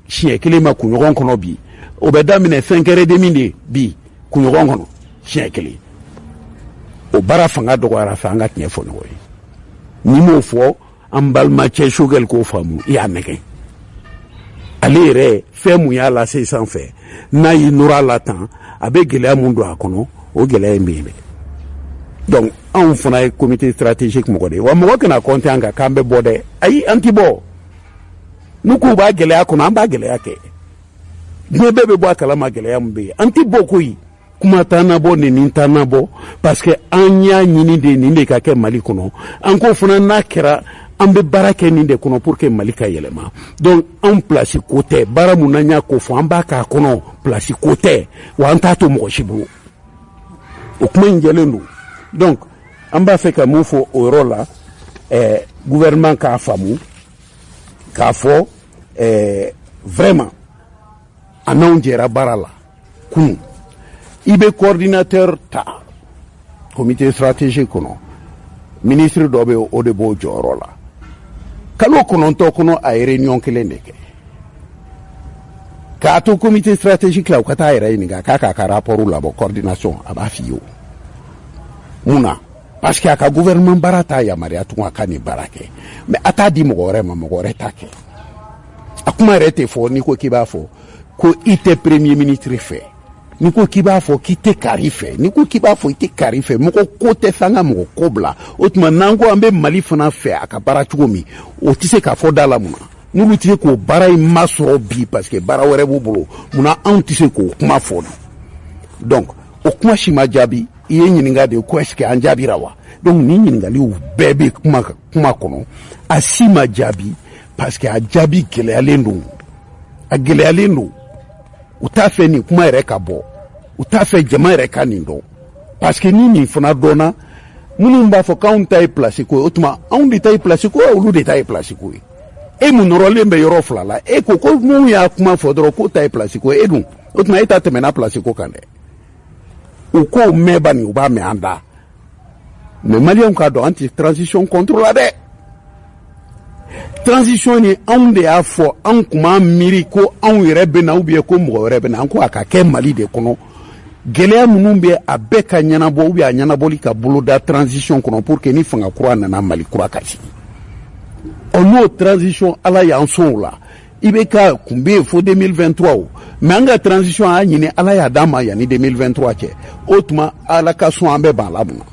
M: chien kilema ku nyogon kono bi o bɛ daminɛ 5h30 de bi kunɲɔgɔn kɔnɔ siɲɛ kelen o baara fanga dɔgɔyara fɛ an ka tiɲɛ fɔ ɲɔgɔn ye ni m'o fɔ an balimacɛ Choguel k'o faamu i y'a nɛgɛn ale yɛrɛ fɛn mun y'a lase sanfɛ n'a y'i nɔrɔ a la tan a bɛ gɛlɛya mun don a kɔnɔ o gɛlɛya in bɛ yen dɛ donc anw fana ye comité stratégique mɔgɔ de ye wa mɔgɔ kana compter an kan k'an bɛ bɔ dɛ ayi an ti bɔ n'u k'u b'a gɛlɛya kɔnɔ an b'a gɛlɛya kɛ diɲɛ bɛɛ bɛ bɔ a kalama gɛlɛya min bɛ yen an ti bɔ koyi kuma t'an na bɔ nin t'an na bɔ parce que an y'a ɲini de nin de ka kɛ Mali kɔnɔ an ko fana n'a kɛra an bɛ baara kɛ nin de kɔnɔ pour que Mali ka yɛlɛma donc an place ko tɛ baara mun n'an y'a ko fɔ an b'a k'a kɔnɔ place ko tɛ wa an t'a to mɔgɔ si bolo o kuma in jɛlen don donc an b'a fɛ ka mun fɔ o yɔrɔ la gouvernement k'a faamu k'a fɔ vraiment a n'anw jɛra baara la kunun i bɛ coordinateur ta comité stratégique kɔnɔ ministre dɔ bɛ o de b'o jɔyɔrɔ la kalo 9 kɔnɔ a ye réunion kelen de kɛ k'a to comité stratégique la u ka taa yɛrɛ ɲininka k'a k'a ka rapport labɔ coordination a b'a f'i ye o mun na parce que a ka gouvernement baara t'a yamaruya tugun a ka nin baara kɛ mais a t'a di mɔgɔ wɛrɛ ma mɔgɔ wɛrɛ t'a kɛ a kuma yɛrɛ tɛ fɔ n'i ko k'i b'a fɔ ko i tɛ premier ministre fɛ n'i ko k'i b'a fɔ k'i tɛ kari fɛ n'i ko k'i b'a fɔ i tɛ kari fɛ mɔgɔ ko tɛ f'an ka mɔgɔ ko bila o tuma n'an ko an bɛ Mali fana fɛ a ka baara cogo min o tɛ se k'a fɔ da la mun na n'olu tɛ se k'o baara in masɔrɔ bi parce que baara wɛrɛ b'u bolo munna anw tɛ se k'o kuma fɔ donc o kuma si ma jaabi i ye ɲininka de ko est-ce que an jaabira wa donc ni ɲininkaliw bɛɛ bɛ kuma kɔnɔ a si ma jaabi parce que a jaabi gɛlɛyalen don a gɛlɛyalen don u t'a fɛ nin kuma yɛrɛ ka bɔ u t'a fɛ jama yɛrɛ ka nin dɔn parce que ni nin fana dɔnna minnu b'a fɔ k'anw ta ye place ko ye o tuma anw de ta ye place ko ye olu de ta ye place ko ye e mun nɔrɔlen bɛ yɔrɔ fila la e ko mun y'a kuma fɔ dɔrɔn k'o ta ye place ko ye e dun o tuma e ta tɛmɛna place ko kan dɛ u k'o mɛn bani u b'a mɛn an da mais maliyɛnw k'a dɔn an tɛ transition contre la dɛ transition ni anw de y'a fɔ anw kun b'an miiri ko anw yɛrɛ bɛ na ou bien ko mɔgɔ wɛrɛ bɛ na an ko a ka kɛ Mali de kɔnɔ gɛlɛya minnu bɛ a bɛɛ ka ɲɛnabɔ ou bien a ɲɛnabɔli ka boloda transition kɔnɔ pour que ni fanga kura nana Mali kura ka sigi n'o transition ala y'an sɔn o la i bɛ ka kun bɛ yen fo 2023 o mais an ka transition a y'a ɲini ala y'a d'an ma yanni 2023 cɛ o tuma ala ka sɔn an bɛ ban la mun na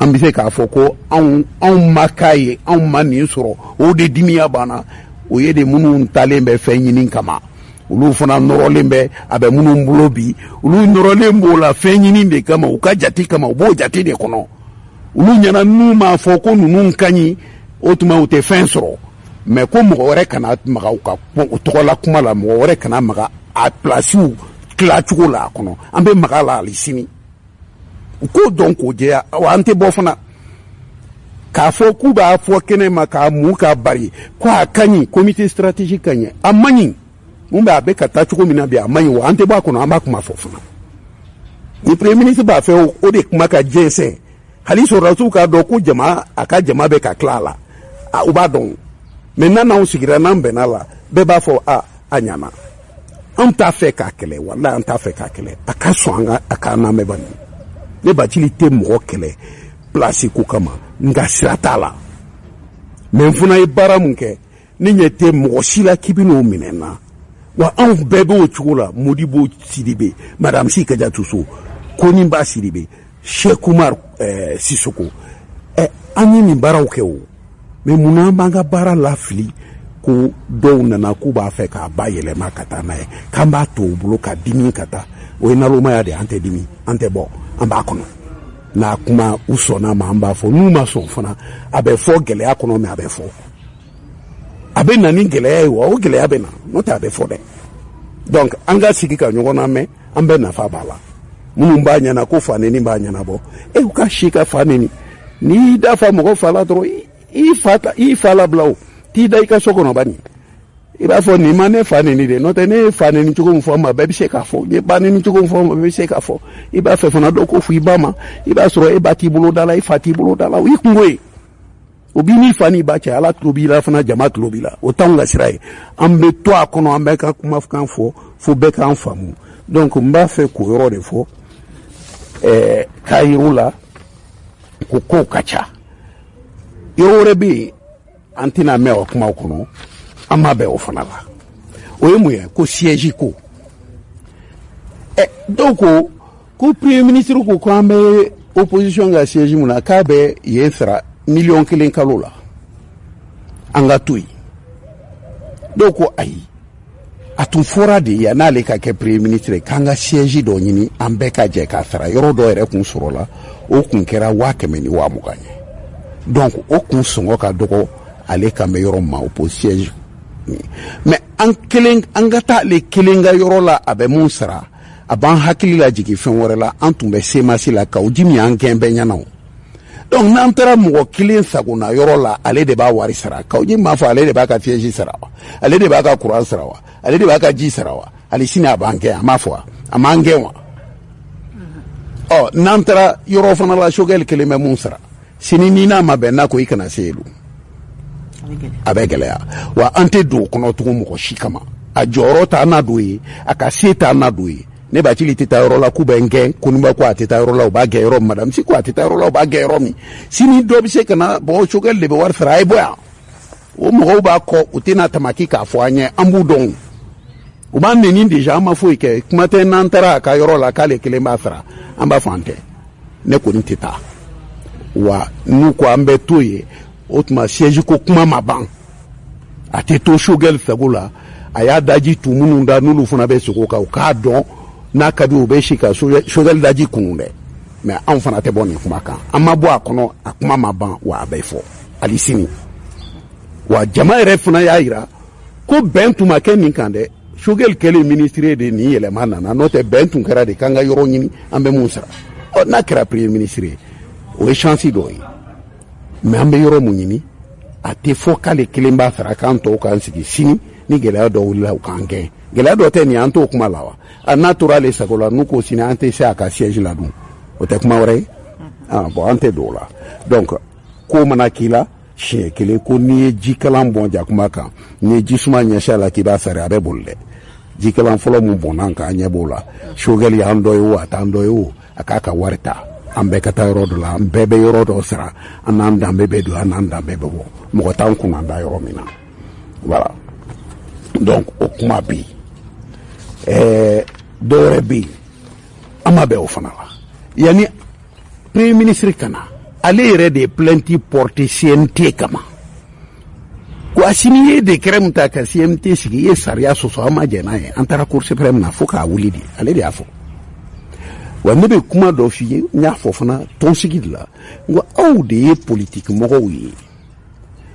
M: an bɛ se k'a fɔ ko anw ma k'a ye anw ma nin sɔrɔ o de dimiya banna o ye de minnu talen bɛ fɛn ɲini kama olu fana nɔrɔlen bɛ a bɛ minnu bolo bi olu nɔrɔlen b'o la fɛn ɲini de kama u ka jate kama u b'o jate de kɔnɔ olu ɲɛna n'u m'a fɔ ko ninnu ka ɲi o tuma u tɛ fɛn sɔrɔ mais ko mɔgɔ wɛrɛ kana maga u ka u tɔgɔla kuma la mɔgɔ wɛrɛ kana maga a pilasiw tilacogo la a kɔnɔ an bɛ maga la hali sini u k'o dɔn k'o jɛya wa an tɛ bɔ fana k'a fɔ k'u b'a fɔ kɛnɛ ma k'a mu k'a bari ko a ka ɲi comité stratégique ka ɲi a man ɲi mun bɛ a bɛ ka taa cogo min na bi a man ɲi wa an tɛ bɔ a kɔnɔ an b'a kuma fɔ fana ni premier ministre b'a fɛ o de kuma ka jɛnsɛn hali sɔrɔdasiw k'a dɔn ko jama a ka jama bɛ ka tila a la u b'a dɔn mais n'anw sigira n'an bɛnna la bɛɛ b'a fɔ a ɲana an t'a fɛ k'a kɛlɛ walahi an t'a fɛ k'a kɛlɛ a ka sɔn a ka n'an bɛ bani ne Bacili tɛ mɔgɔ kɛlɛ place ko kama nka sira t'a la mais n fana ye baara mun kɛ ne ɲɛ tɛ mɔgɔ si la k'i bɛ n'o minɛ n na wa anw bɛɛ b'o cogo la Modibo Sidibe Madame Si Kadiatuso Koniba Sidibe Cheikh Oumar Sissoko an ye nin baaraw kɛ o mais munna an b'an ka baara lafili ko dɔw nana k'u b'a fɛ k'a ba yɛlɛma ka taa n'a ye k'an b'a to u bolo ka dimi ka taa o ye nalomaya de an tɛ dimi an tɛ bɔ an b'a kɔnɔ n'a kuma u sɔnna ma an b'a fɔ n'u ma sɔn fana a bɛ fɔ gɛlɛya kɔnɔ mais a bɛ fɔ a bɛ na ni gɛlɛya ye wa o gɛlɛya bɛ na n'o tɛ a bɛ fɔ dɛ donc an ka sigi ka ɲɔgɔn lamɛn an bɛɛ nafa b'a la minnu b'a ɲɛna ko fa neni b'a ɲɛnabɔ u ka si ka fa neni n'i da fa mɔgɔ fa la dɔrɔn i fa labila o t'i da i ka so kɔnɔ bani i b'a fɔ nin ma ne fa neni de n'o tɛ ne ye fa neni cogo min fɔ ma bɛɛ bɛ se k'a fɔ ne ba neni cogo min fɔ ma bɛɛ bɛ se k'a fɔ i b'a fɛ fana dɔ ko fɔ i ba ma i b'a sɔrɔ e ba t'i bolo da la i fa t'i bolo da la o y'i kungo ye o b'i n'i fa n'i ba cɛ ala tulo b'i la fana jama tulo b'i la o t'anw ka sira ye an bɛ to a kɔnɔ an bɛ ka kumakan fɔ fo bɛɛ k'an faamu donc n b'a fɛ k'o yɔrɔ de fɔ k'a yir'u la ko kow ka ca yɔrɔ wɛrɛ bɛ yen an tɛna mɛn o kumaw kɔnɔ an ma bɛn o fana la o ye mun ye ko siège ko dɔw ko premier ministre ko k'an bɛ opposition ka siège mun na k'a bɛ yen sara $1,000,000 kalo la an ka to yen dɔw ko ayi a tun fɔra de yan n'ale ka kɛ premier ministre k'an ka siège dɔ ɲini an bɛɛ ka jɛ k'a sara yɔrɔ dɔ yɛrɛ kun sɔrɔla o kun kɛra 120,000 ye donc o kun sɔngɔ ka dɔgɔ ale kan bɛ yɔrɔ ma o po siège mais an ka taa ale kelen ka yɔrɔ la a bɛ mun sara a b'an hakili la jigin fɛn wɛrɛ la an tun bɛ semasi la ka o ji min an gɛn bɛɛ ɲɛna o donc n'an taara mɔgɔ kelen sagona yɔrɔ la ale de b'a wari sara ka o ji m'a fɔ ale de b'a ka siège sara wa ale de b'a ka courant sara wa ale de b'a ka ji sara wa hali sini a b'an gɛn a m'a fɔ wa a m'an gɛn wa n'an taara yɔrɔ fana la Choguel kelen bɛ mun sara sini ni n'a ma bɛn n'a ko i kana se yen a bɛ gɛlɛya wa an tɛ don o kɔnɔ tugun mɔgɔ si kama a jɔyɔrɔ t'an na don ye a ka se t'an na don ye ne Bacili tɛ taa yɔrɔ la k'u bɛ n gɛn Koniba ko a tɛ taa yɔrɔ la u b'a gɛn yɔrɔ min Madame Si ko a tɛ taa yɔrɔ la u b'a gɛn yɔrɔ min sini dɔ bɛ se ka na bon Choguel de bɛ wari sara a ye bɔ yan o mɔgɔw b'a kɔ u tɛna tamaki k'a fɔ an ɲɛ an b'u dɔn u b'an nɛni déjà an ma foyi kɛ kuma tɛ n'an taara a ka yɔrɔ la k'ale kelen b'a sara an b'a fɔ an tɛ ne kɔni tɛ taa wa n'u ko an bɛ to yen o tuma siège ko kuma ma ban a tɛ to Choguel sago la a y'a daji tu minnu da n'olu fana bɛ sogo kan u k'a dɔn n'a ka di u bɛ si ka Choguel daji kunu dɛ mais anw fana tɛ bɔ nin kuma kan an ma bɔ a kɔnɔ a kuma ma ban wa a bɛ fɔ hali sini wa jama yɛrɛ fana y'a jira ko bɛn tun ma kɛ nin kan dɛ Choguel kɛlen ministre de nin yɛlɛma nana n'o tɛ bɛn tun kɛra de k'an ka yɔrɔ ɲini an bɛ mun sara n'a kɛra premier ministre ye o ye chance dɔ ye mais an bɛ yɔrɔ mun ɲini a tɛ fɔ k'ale kelen b'a sara k'an tɔw k'an sigi sini ni gɛlɛya dɔ wulila u k'an gɛn gɛlɛya dɔ tɛ nin an t'o kuma la wa n'a tora ale sago la n'u ko sini an tɛ se a ka siège la dun o tɛ kuma wɛrɛ ye bon an tɛ don o la donc ko mana k'i la siɲɛ kelen ko n'i ye jikalan bɔn jakuma kan n'i ye jisuma ɲɛsin a la k'i b'a sara a bɛ boli dɛ jikalan fɔlɔ mun bɔnna kan an ɲɛ b'o la Choguel y'an dɔ ye o a t'an dɔ ye o a k'a ka wari ta an bɛɛ ka taa yɔrɔ dɔ la an bɛɛ bɛ yɔrɔ dɔ sara an n'an danbe bɛ don an n'an danbe bɛ bɔ mɔgɔ t'an kun an da yɔrɔ min na voilà donc o kuma bɛ yen dɔ wɛrɛ bɛ yen an ma bɛn o fana la yanni premier ministre kana ale yɛrɛ de ye plainte porter CNT kama ko a sini ye décret min ta ka CNT sigi i ye sariya sɔsɔ an ma jɛn n'a ye an taara cour suprême na fo k'a wuli de ale de y'a fɔ wa ne bɛ kuma dɔ f'i ye n y'a fɔ fana tɔnsigi de la n ko aw de ye politique mɔgɔw ye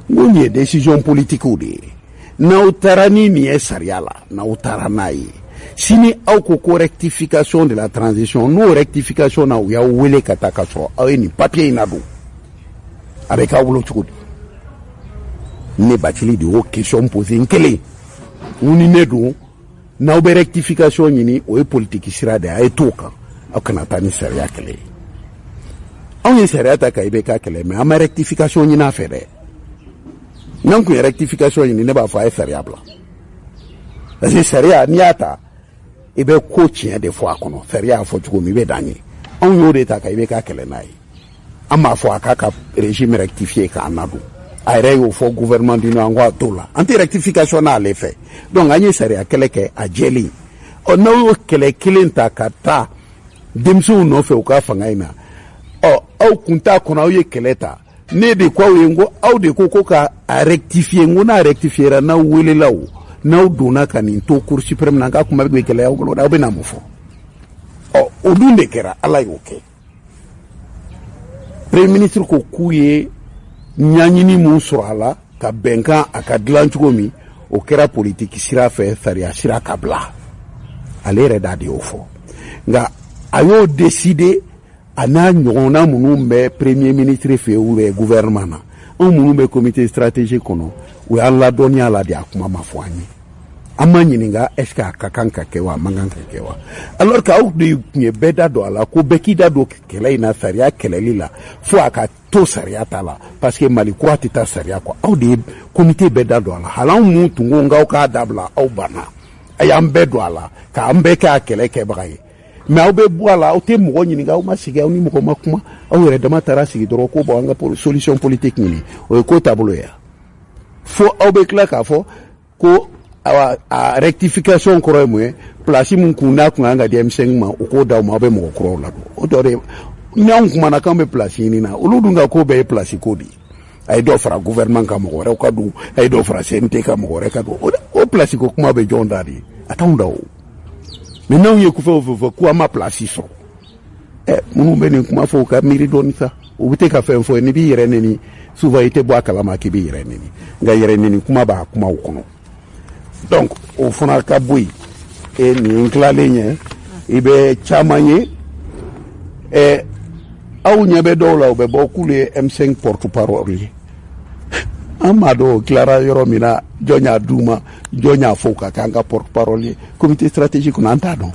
M: n ko nin ye décision politiquew de ye n'aw taara ni nin ye sariya la n'aw taara n'a ye sini aw ko rectification de la transition n'o rectification na u y'aw wele ka taa ka sɔrɔ aw ye nin papier in ladon a bɛ k'aw bolo cogo di ne Bacili de y'o question posé n kelen n ni ne don n'aw bɛ rectification ɲini o ye politique sira de ye a ye t'o kan aw kana taa ni sariya kɛlɛ ye anw ye sariya ta ka i bɛ k'a kɛlɛ mais an ma rectification ɲini a fɛ dɛ n'an kun ye rectification ɲini ne b'a fɔ a ye sariya bila parce que sariya n'i y'a ta i bɛ ko tiɲɛ de fɔ a kɔnɔ sariya y'a fɔ cogo min i bɛ dan ye anw y'o de ta ka i bɛ k'a kɛlɛ n'a ye an b'a fɔ a k'a ka régime rectifier k'a nadon a yɛrɛ y'o fɔ gouvernement d'union an ko a t'o la an tɛ rectification n'ale fɛ donc an ye sariya kɛlɛ kɛ a jɛlen n'aw y'o kɛlɛ kelen ta ka taa denmisɛnw nɔfɛ u ka fanga in na aw kun t'a kɔnɔ aw ye kɛlɛ ta ne de ko aw ye n ko aw de ko ka a rectifier n ko n'a rectifiera n'aw welela o n'aw donna ka nin to cour suprême na n ka kuma bɛ gɛlɛya aw bolo aw bɛ na mun fɔ o dun de kɛra ala y'o kɛ premier ministre ko k'u ye ɲaɲini mun sɔrɔ a la ka bɛnkan a ka dilan cogo min o kɛra politique sira fɛ sariya sira ka bila ale yɛrɛ da de y'o fɔ nka a y'o décider a n'a ɲɔgɔnna minnu bɛ premier ministre fɛ yen ou bien gouvernement na anw minnu bɛ comité stratégique kɔnɔ u y'an ladɔnniya la de a kuma ma fɔ an ye an ma ɲininka est ce que a ka kan ka kɛ wa a man kan ka kɛ wa alors que aw de tun ye bɛɛ da don a la ko bɛɛ k'i da don kɛlɛ in na sariya kɛlɛli la fo a ka to sariya ta la parce que Mali kura tɛ taa sariya kɔ aw de ye comité bɛɛ da don a la hali anw mun tun ko n k'aw k'a dabila aw banna ay'an bɛɛ don a la k'an bɛɛ kɛ a kɛlɛ kɛbaga ye mais aw bɛ bɔ a la aw tɛ mɔgɔ ɲininka aw ma sigi aw ni mɔgɔ ma kuma aw yɛrɛ dama taara sigi dɔrɔn ko bɔn an ka solution politique ɲini o ye ko taabolo ye fo aw bɛ tila k'a fɔ ko a rectification kɔrɔ ye mun ye place mun kun n'a kun kan ka di M5 ma o k'o d'aw ma aw bɛ mɔgɔ kuraw la o dɔ de n'anw kumana k'an bɛ place ɲini na olu dun ka ko bɛɛ ye place ko de ye a ye dɔ fara gouvernement ka mɔgɔ wɛrɛw ka don a ye dɔ fara CNT ka mɔgɔ wɛrɛ ka don o place ko kuma bɛ jɔn da de ye a t'anw da o mais n'anw ye fɛn o fɛn fɔ ko an ma place sɔrɔ minnu bɛ nin kuma fɔ u ka miiri dɔɔni sa u bɛ te ka fɛn fɔ ye n'i b'i yɛrɛ neni souvent i tɛ bɔ a kalama k'i b'i yɛrɛ neni nka yɛrɛ neni kuma b'a kumaw kɔnɔ donc o fana ka bɔ yen nin tilalen ye i bɛ caman ye aw ɲɛ bɛ dɔw la u bɛ bɔ k'ulu ye M5 porte-parole ye an m'a dɔn o tilara yɔrɔ min na jɔn y'a d'u ma jɔn y'a fɔ ka k'an ka porte-parole ye comité stratégique kɔnɔ an t'a dɔn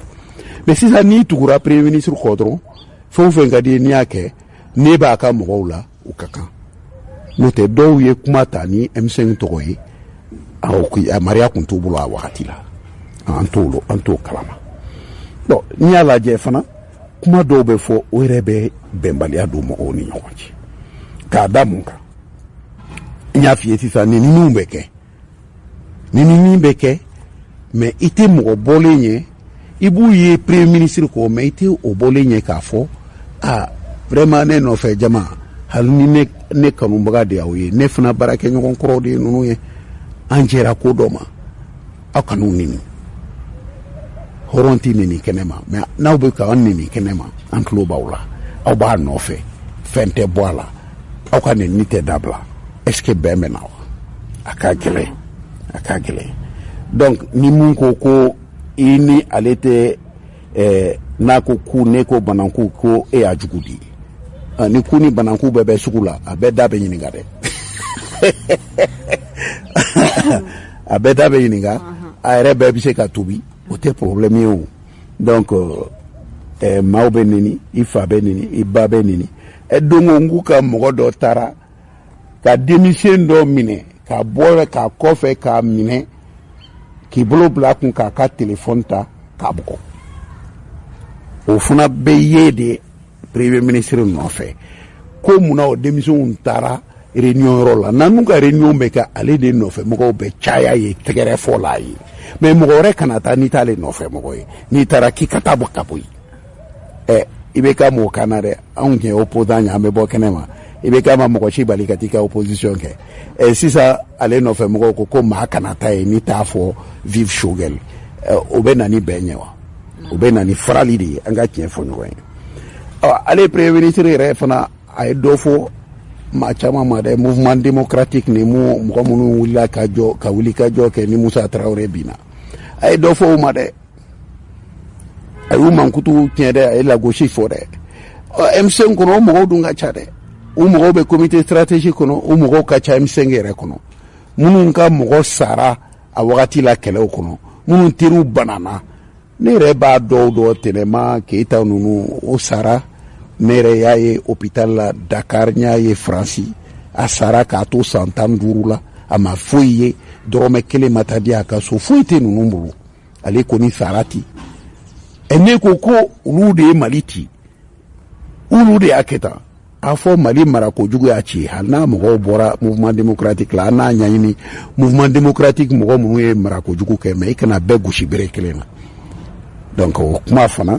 M: mais sisan n'i tugura premier ministre kɔ dɔrɔn fɛn o fɛn ka di ye n'i y'a kɛ ne b'a ka mɔgɔw la u ka kan n'o tɛ dɔw ye kuma ta ni M5 tɔgɔ ye a mariya kun t'u bolo a wagati la an t'o kalama bon n'i y'a lajɛ fana kuma dɔw bɛ fɔ o yɛrɛ bɛ bɛnbaliya don mɔgɔw ni ɲɔgɔn cɛ k'a da mun kan n y'a f'i ye sisan neniniw bɛ kɛ nenini bɛ kɛ mais i tɛ mɔgɔ bɔlen ye i b'u ye premier ministre kɔ mais i tɛ o bɔlen ye k'a fɔ vraiment ne nɔfɛ jama hali ni ne kanubaga de y'aw ye ne fana baarakɛ ɲɔgɔn kɔrɔw de ye ninnu ye an jɛra ko dɔ ma aw kan'u neni hɔrɔn tɛ neni kɛnɛ ma mais n'aw bɛ k'an neni kɛnɛ ma an tulo b'aw la aw b'a nɔfɛ fɛn tɛ bɔ a la aw ka neni tɛ dabila est-ce que bɛn bɛ na wa a ka gɛlɛn donc ni mun ko i ni ale tɛ n'a ko ku ne ko bananku ko e y'a jugu di ni ku ni bananku bɛɛ bɛ sugu la a bɛɛ da bɛ ɲininka dɛ a bɛɛ da bɛ ɲininka a yɛrɛ bɛɛ bɛ se ka tobi o tɛ problème ye o donc maaw bɛ neni i fa bɛ neni i ba bɛ neni don o ngu ka mɔgɔ dɔ taara ka denmisɛn dɔ minɛ k'a bɔ k'a kɔfɛ k'a minɛ k'i bolo bila kun k'a ka téléphone ta k'a bugɔ o fana bɛ ye de premier ministre nɔfɛ ko munna o denmisɛnw taara réunion yɔrɔ la n'an ka réunion bɛ kɛ ale de nɔfɛ mɔgɔw bɛ caya ye tɛgɛrɛ fɔ la ye mais mɔgɔ wɛrɛ kana taa n'i t'ale nɔfɛ mɔgɔ ye n'i taara k'i ka taa bɔ ka bɔ yen i bɛ ka mɔgɔ kan na dɛ anw tun ye opposant ye an bɛ bɔ kɛnɛ ma i bɛ k'a ma mɔgɔ si bali ka t'i ka opposition kɛ sisan ale nɔfɛ mɔgɔw ko maa kana taa ye n'i t'a fɔ vive Choguel o bɛ na ni bɛn ye wa o bɛ na ni farali de ye an ka tiɲɛ fɔ ɲɔgɔn ye ale premier ministre yɛrɛ fana a ye dɔ fɔ maa caman ma dɛ mouvement démocratique ni mɔgɔ minnu wulila ka wuli ka jɔ kɛ ni Musa Traoré binna a ye dɔ fɔ o ma dɛ a y'u mankutu tiɲɛ dɛ a ye lagosi fɔ dɛ M5 kɔnɔ o mɔgɔw dun ka ca dɛ o mɔgɔw bɛ comité stratégique kɔnɔ o mɔgɔw ka ca M5 yɛrɛ kɔnɔ minnu ka mɔgɔ sara a wagati la kɛlɛw kɔnɔ minnu teriw banana ne yɛrɛ b'a dɔw tɛnɛma Keita ninnu o sara ne yɛrɛ y'a ye hôpital la Dakar n y'a ye Faransi a sara k'a to san 15 la a ma foyi ye dɔrɔmɛ 1 ma taa di a ka so foyi tɛ ninnu bolo ale kɔni sara ten ne ko olu de ye Mali ci olu de y'a kɛ tan a fɔ Mali mara kojugu y'a ci hali n'a mɔgɔw bɔra mouvement démocratique la an n'a ɲɛɲini mouvement démocratique mɔgɔ minnu ye mara kojugu kɛ mais i kana bɛɛ gosi bere kelen na donc o kuma fana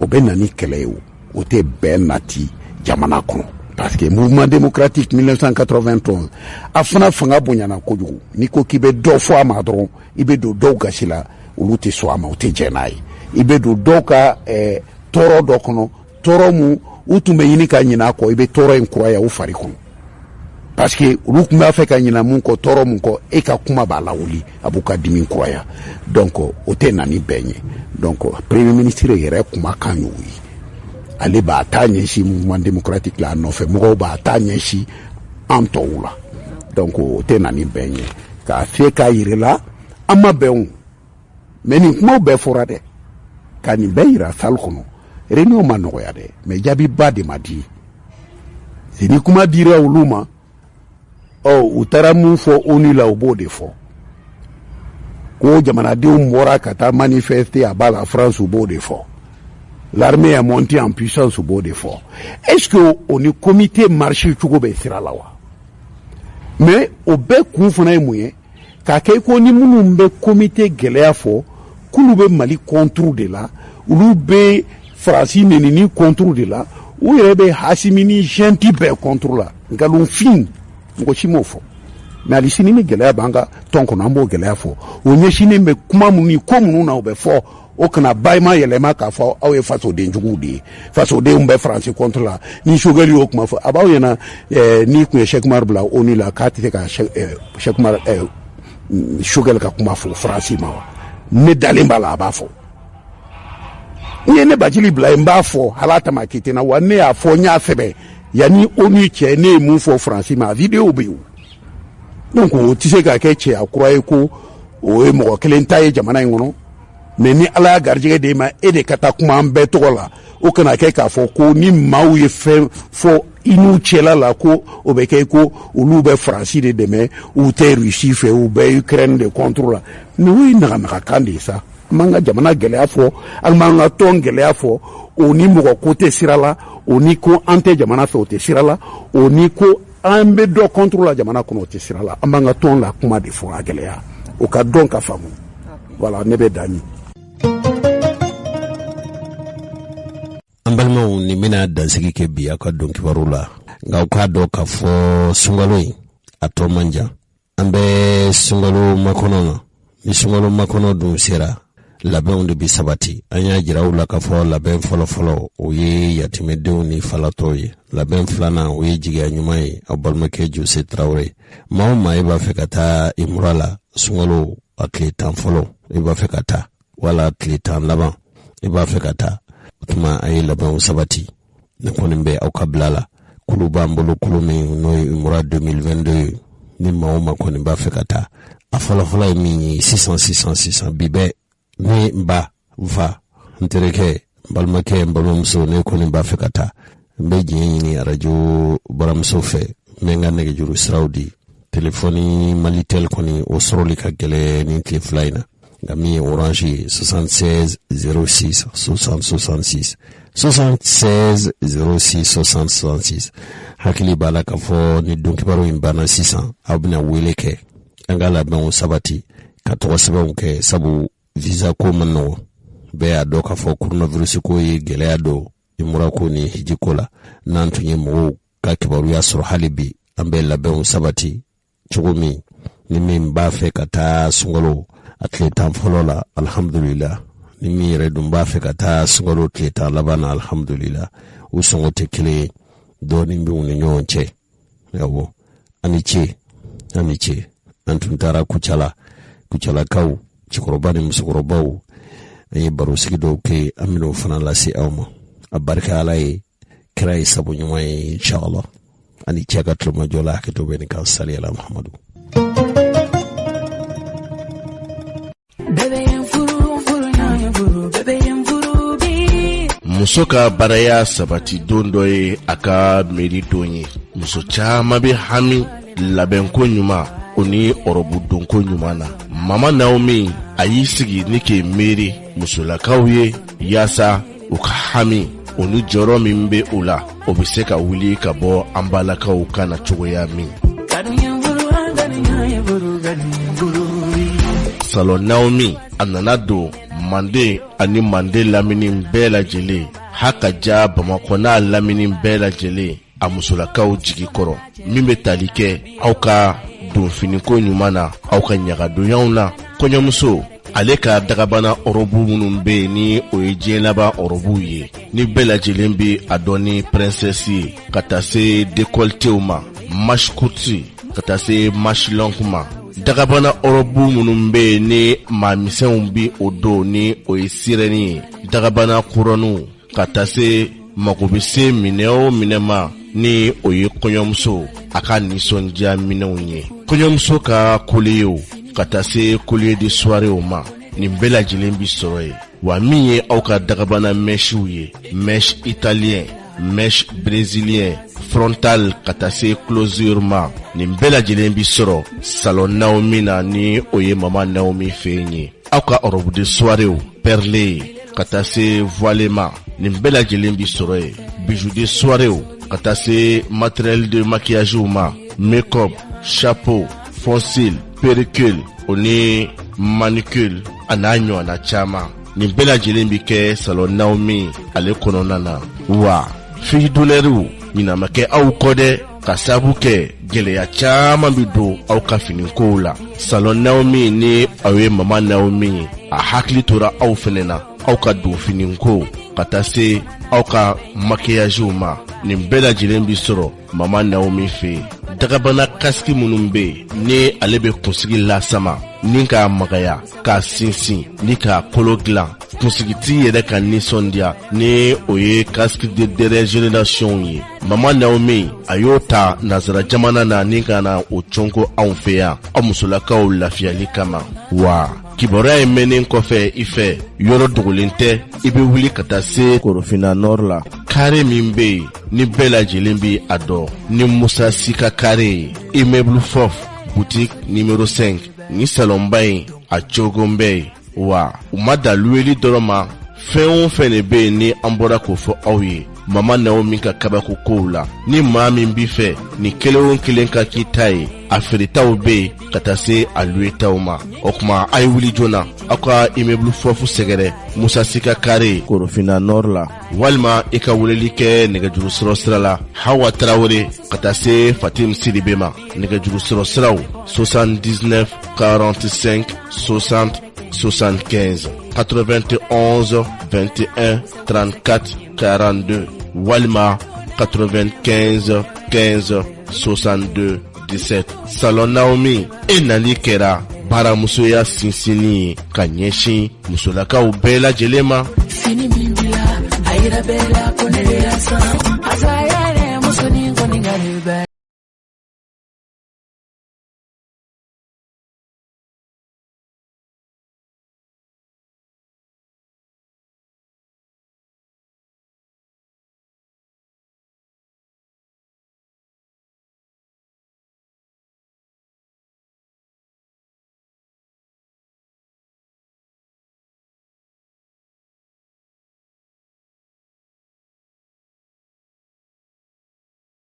M: o bɛ na ni kɛlɛ ye o tɛ bɛn nati jamana kɔnɔ parce que mouvement démocratique 1991 a fana fanga bonyana kojugu n'i ko k'i bɛ dɔ fɔ a ma dɔrɔn i bɛ don dɔw gasi la olu tɛ sɔn a ma u tɛ jɛn n'a ye i bɛ don dɔw ka tɔɔrɔ dɔ kɔnɔ tɔɔrɔ mun u tun bɛ ɲini ka ɲinɛ a kɔ i bɛ tɔɔrɔ in kuraya u fari kɔnɔ parce que olu tun b'a fɛ ka ɲinɛ mun kɔ tɔɔrɔ mun kɔ e ka kuma b'a lawuli a b'u ka dimi kuraya donc o tɛ na ni bɛn ye donc premier ministre yɛrɛ kumakan y'o ye ale b'a ta ɲɛsin mouvement démocratique la a nɔfɛ mɔgɔw b'a ta ɲɛsin an tɔw la donc o tɛ na ni bɛn ye k'a fiyɛ k'a yirɛ la an ma bɛn o mais nin kumaw bɛɛ fɔra dɛ ka nin bɛɛ yira salle kɔnɔ réunion ma nɔgɔya dɛ mais jaabiba de ma di ni kuma dira olu ma u taara mun fɔ ONU la u b'o de fɔ ko jamanadenw bɔra ka taa manifester a b'a la France u b'o de fɔ l'armée est montée en puissance u b'o de fɔ est-ce que o ni comité marche cogo bɛ sira la wa mais o bɛɛ kun fana ye mun ye k'a kɛ ko ni minnu bɛ comité gɛlɛya fɔ k'olu bɛ Mali contre de la olu bɛ Faransi nenini contre de la u yɛrɛ bɛ Hasimi ni Genti bɛɛ contre la nkalonfin mɔgɔ si m'o fɔ mais ali sini ni gɛlɛya b'an ka tɔn kɔnɔ an b'o gɛlɛya fɔ o ɲɛsinnen bɛ kuma minnu ni ko minnu na o bɛ fɔ o kana bayima yɛlɛma k'a fɔ aw ye fasoden juguw de ye fasodenw bɛ Faransi contre la ni Choguel y'o kuma fɔ a b'aw ɲɛna n'i tun ye Cheikh Umar bila ONU la k'a tɛ se ka Cheikh Umar Choguel ka kuma fɔ Faransi ma wa ne dalen b'a la a b'a fɔ n ye ne Bajili bila n b'a fɔ hala tama kite na wa ne y'a fɔ n y'a sɛbɛn yanni ONU cɛ ne ye mun fɔ Faransi ma vidéo bɛ yen donc o tɛ se ka kɛ cɛya kura ye ko o ye mɔgɔ kelen ta ye jamana in kɔnɔ mais ni Ala y'a garijɛgɛ d'e ma e de ka taa kuma an bɛɛ tɔgɔ la o kana kɛ k'a fɔ ko ni maaw ye fɛn fɔ i n'u cɛla la ko o bɛ kɛ ko olu bɛ Faransi de dɛmɛ u tɛ Rusi fɛ u bɛ Ukraine de contre la mais o ye naganagakan de ye sa an b'an ka jamana gɛlɛya fɔ an b'an ka tɔn gɛlɛya fɔ o ni mɔgɔ ko tɛ sira la o ni ko an tɛ jamana fɛ o tɛ sira la o ni ko an bɛ dɔ contre la jamana kɔnɔ o tɛ sira la an b'an ka tɔn la kuma de fɔ a gɛlɛya o ka dɔn ka faamu voilà ne bɛ dan ɲi.
C: An balimaw ni bɛna dansigi kɛ bi aw ka dɔn kibaru la nka aw k'a dɔn k'a fɔ sunkalo in a tɔ man jan an bɛ sunkalo makɔnɔ na ni sunkalo makɔnɔ dun sera labɛnw de bi sabati an y'a jira aw la k'a fɔ labɛn fɔlɔfɔlɔ o ye yatimɛdenw ni falatɔw ye labɛn filanan o ye jigiya ɲuman ye aw balimakɛ Jose Traoré maa o maa i b'a fɛ ka taa i mura la sunkalo a tile 10 fɔlɔ i b'a fɛ ka taa wala tile 10 laban i b'a fɛ ka taa o tuma a ye labɛnw sabati ne kɔni bɛ aw ka bila la kulu b'an bolo kulu min n'o ye mura 2022 ni maa o maa kɔni b'a fɛ ka taa a fɔlɔfɔlɔ ye min ye 600 bi bɛ ne ba fa n terikɛ n balimakɛ n balimamuso ne kɔni b'a fɛ ka taa n bɛ diɲɛ ɲini arajo baramuso fɛ n bɛ n ka nɛgɛjuru siraw di telefɔni Malitel kɔni o sɔrɔli ka gɛlɛ ni tile fila in na nka min ye Orange ye 76 06 60 66 76 06 60 66 hakili b'a la k'a fɔ ni dɔnkibaru in banna sisan aw bɛna wele kɛ an ka labɛnw sabati ka tɔgɔ sɛbɛnw kɛ sabu visa ko man nɔgɔ bɛɛ y'a dɔn k'a fɔ coronavirus ko ye gɛlɛya don imura ko ni hiji ko la n'an tun ye mɔgɔw ka kibaruya sɔrɔ hali bi an bɛ labɛnw sabati cogo min ni min b'a fɛ ka taa sunkalo a tile 10 fɔlɔ la alhamdulillah ni min yɛrɛ dun b'a fɛ ka taa sunkalo tile 10 laban na alhamdulillah u sɔngɔ tɛ kelen ye dɔɔnin bɛ u ni ɲɔgɔn cɛ awɔ ani ce an tun taara kucalakaw cɛkɔrɔba ni musokɔrɔbaw an ye barosigi dɔw kɛ an bɛna o fana lase aw ma a barika Ala ye kira ye sabu ɲuman ye inshallah ani cɛ ka tulomajɔ la hakɛto bɛ nin kan sali ala Muhamadu.
N: Muso ka baraya sabati don dɔ ye a ka miiri don ye muso caman bɛ hami labɛnko ɲuman o ni ɔrɔbu donko ɲuman na Mama Naomi a y'i sigi ni k'e miiri musolakaw ye yaasa u ka hami o ni jɔyɔrɔ min bɛ u la o bɛ se ka wuli ka bɔ an balakaw kana cogoya min. Salon Naomi a nana don Mande ani Mande lamini bɛɛ lajɛlen haka ja Bamakɔ n'a lamini bɛɛ lajɛlen a musolakaw jigi kɔrɔ min bɛ tali kɛ aw ka donfiniko ɲuman na aw ka ɲagadonyaw na kɔɲɔmuso ale ka dagabana ɔrɔbu minnu bɛ yen ni o ye diɲɛ laban ɔrɔbuw ye ni bɛɛ lajɛlen bɛ a dɔn ni princesse ye ka taa se décolletéw ma manche courte ka taa se manche longue ma dagabana ɔrɔbu minnu bɛ yen ni maamisɛnw bi o don ni o ye sirɛni ye dagabana couronnew ka taa se mago bɛ se minɛ o minɛ ma ni o ye kɔɲɔmuso a ka nisɔndiya minɛnw ye kɔɲɔmuso ka collier ka taa se collier de soirée ma nin bɛɛ lajɛlen bi sɔrɔ ye wa min ye aw ka dagabana mèchew ye mèche italien mèche brésilien frontal ka taa se closure ma nin bɛɛ lajɛlen bi sɔrɔ salon Naomi na ni o ye mama Naomi fɛ ye aw ka robe de soirée perlé ka taa se voile ma nin bɛɛ lajɛlen bi sɔrɔ ye bijoux de soirée ka taa se matériel de maquillage ma make-up chapeau fond cils perruque o ni manicure ana ɲɔgɔnna caman nin bɛɛ lajɛlen bi kɛ salon Naomi ale kɔnɔna na wa fille d'honneur ɲina ma kɛ aw kɔ dɛ ka sabu kɛ gɛlɛya caman bi don aw ka finikow la salon Naomi ni aw ye mama Naomi a hakili tora aw fɛnɛ na aw ka don finiko ka taa se aw ka maquillage ma nin bɛɛ lajɛlen bi sɔrɔ mama Naomi fɛ dagabana kasiki minnu bɛ ni ale bɛ kunsigi lasama ni k'a magaya k'a sinsin ni k'a kolo dilan kunsigiti yɛrɛ ka nisɔndiya ni o ye casque de dernière génération ye mama Naomi a y'o ta nazara jamana na ni ka na o conko anw fɛ yan aw musolakaw lafiyali kama wa kibaruya ye mɛnnen kɔfɛ i fɛ yɔrɔ dogolen tɛ i bɛ wuli ka taa se Korofina Nord la kare min bɛ yen ni bɛɛ lajɛlen bi a dɔn ni Musa Sika kare immeuble Fof boutique numéro 5 ni salonba in a cogon bɛ yen wa u ma da luweli dɔrɔn ma fɛn o fɛn de bɛ yen ni an bɔra k'o fɔ aw ye mama Naomi ka kabako kow la ni maa min b'i fɛ ni kelen o kelen ka k'i ta ye a feeretaw bɛ yen ka taa se a luwetaw ma o kuma a ye wuli joona aw ka immeuble Fofu sɛgɛrɛ Musa Sika kare Korofina Nord la walima i ka weleli kɛ nɛgɛjuru sɔrɔ sira la Hawa Tarawele ka taa se Fatim Sidibe ma nɛgɛjuru sɔrɔ siraw 79 45 60 75 91 21 34 42 walima 95 15 62 17 salon Naomi e nali kɛra baaramusoya sinsinni ye ka ɲɛsin musolakaw bɛɛ lajɛlen ma.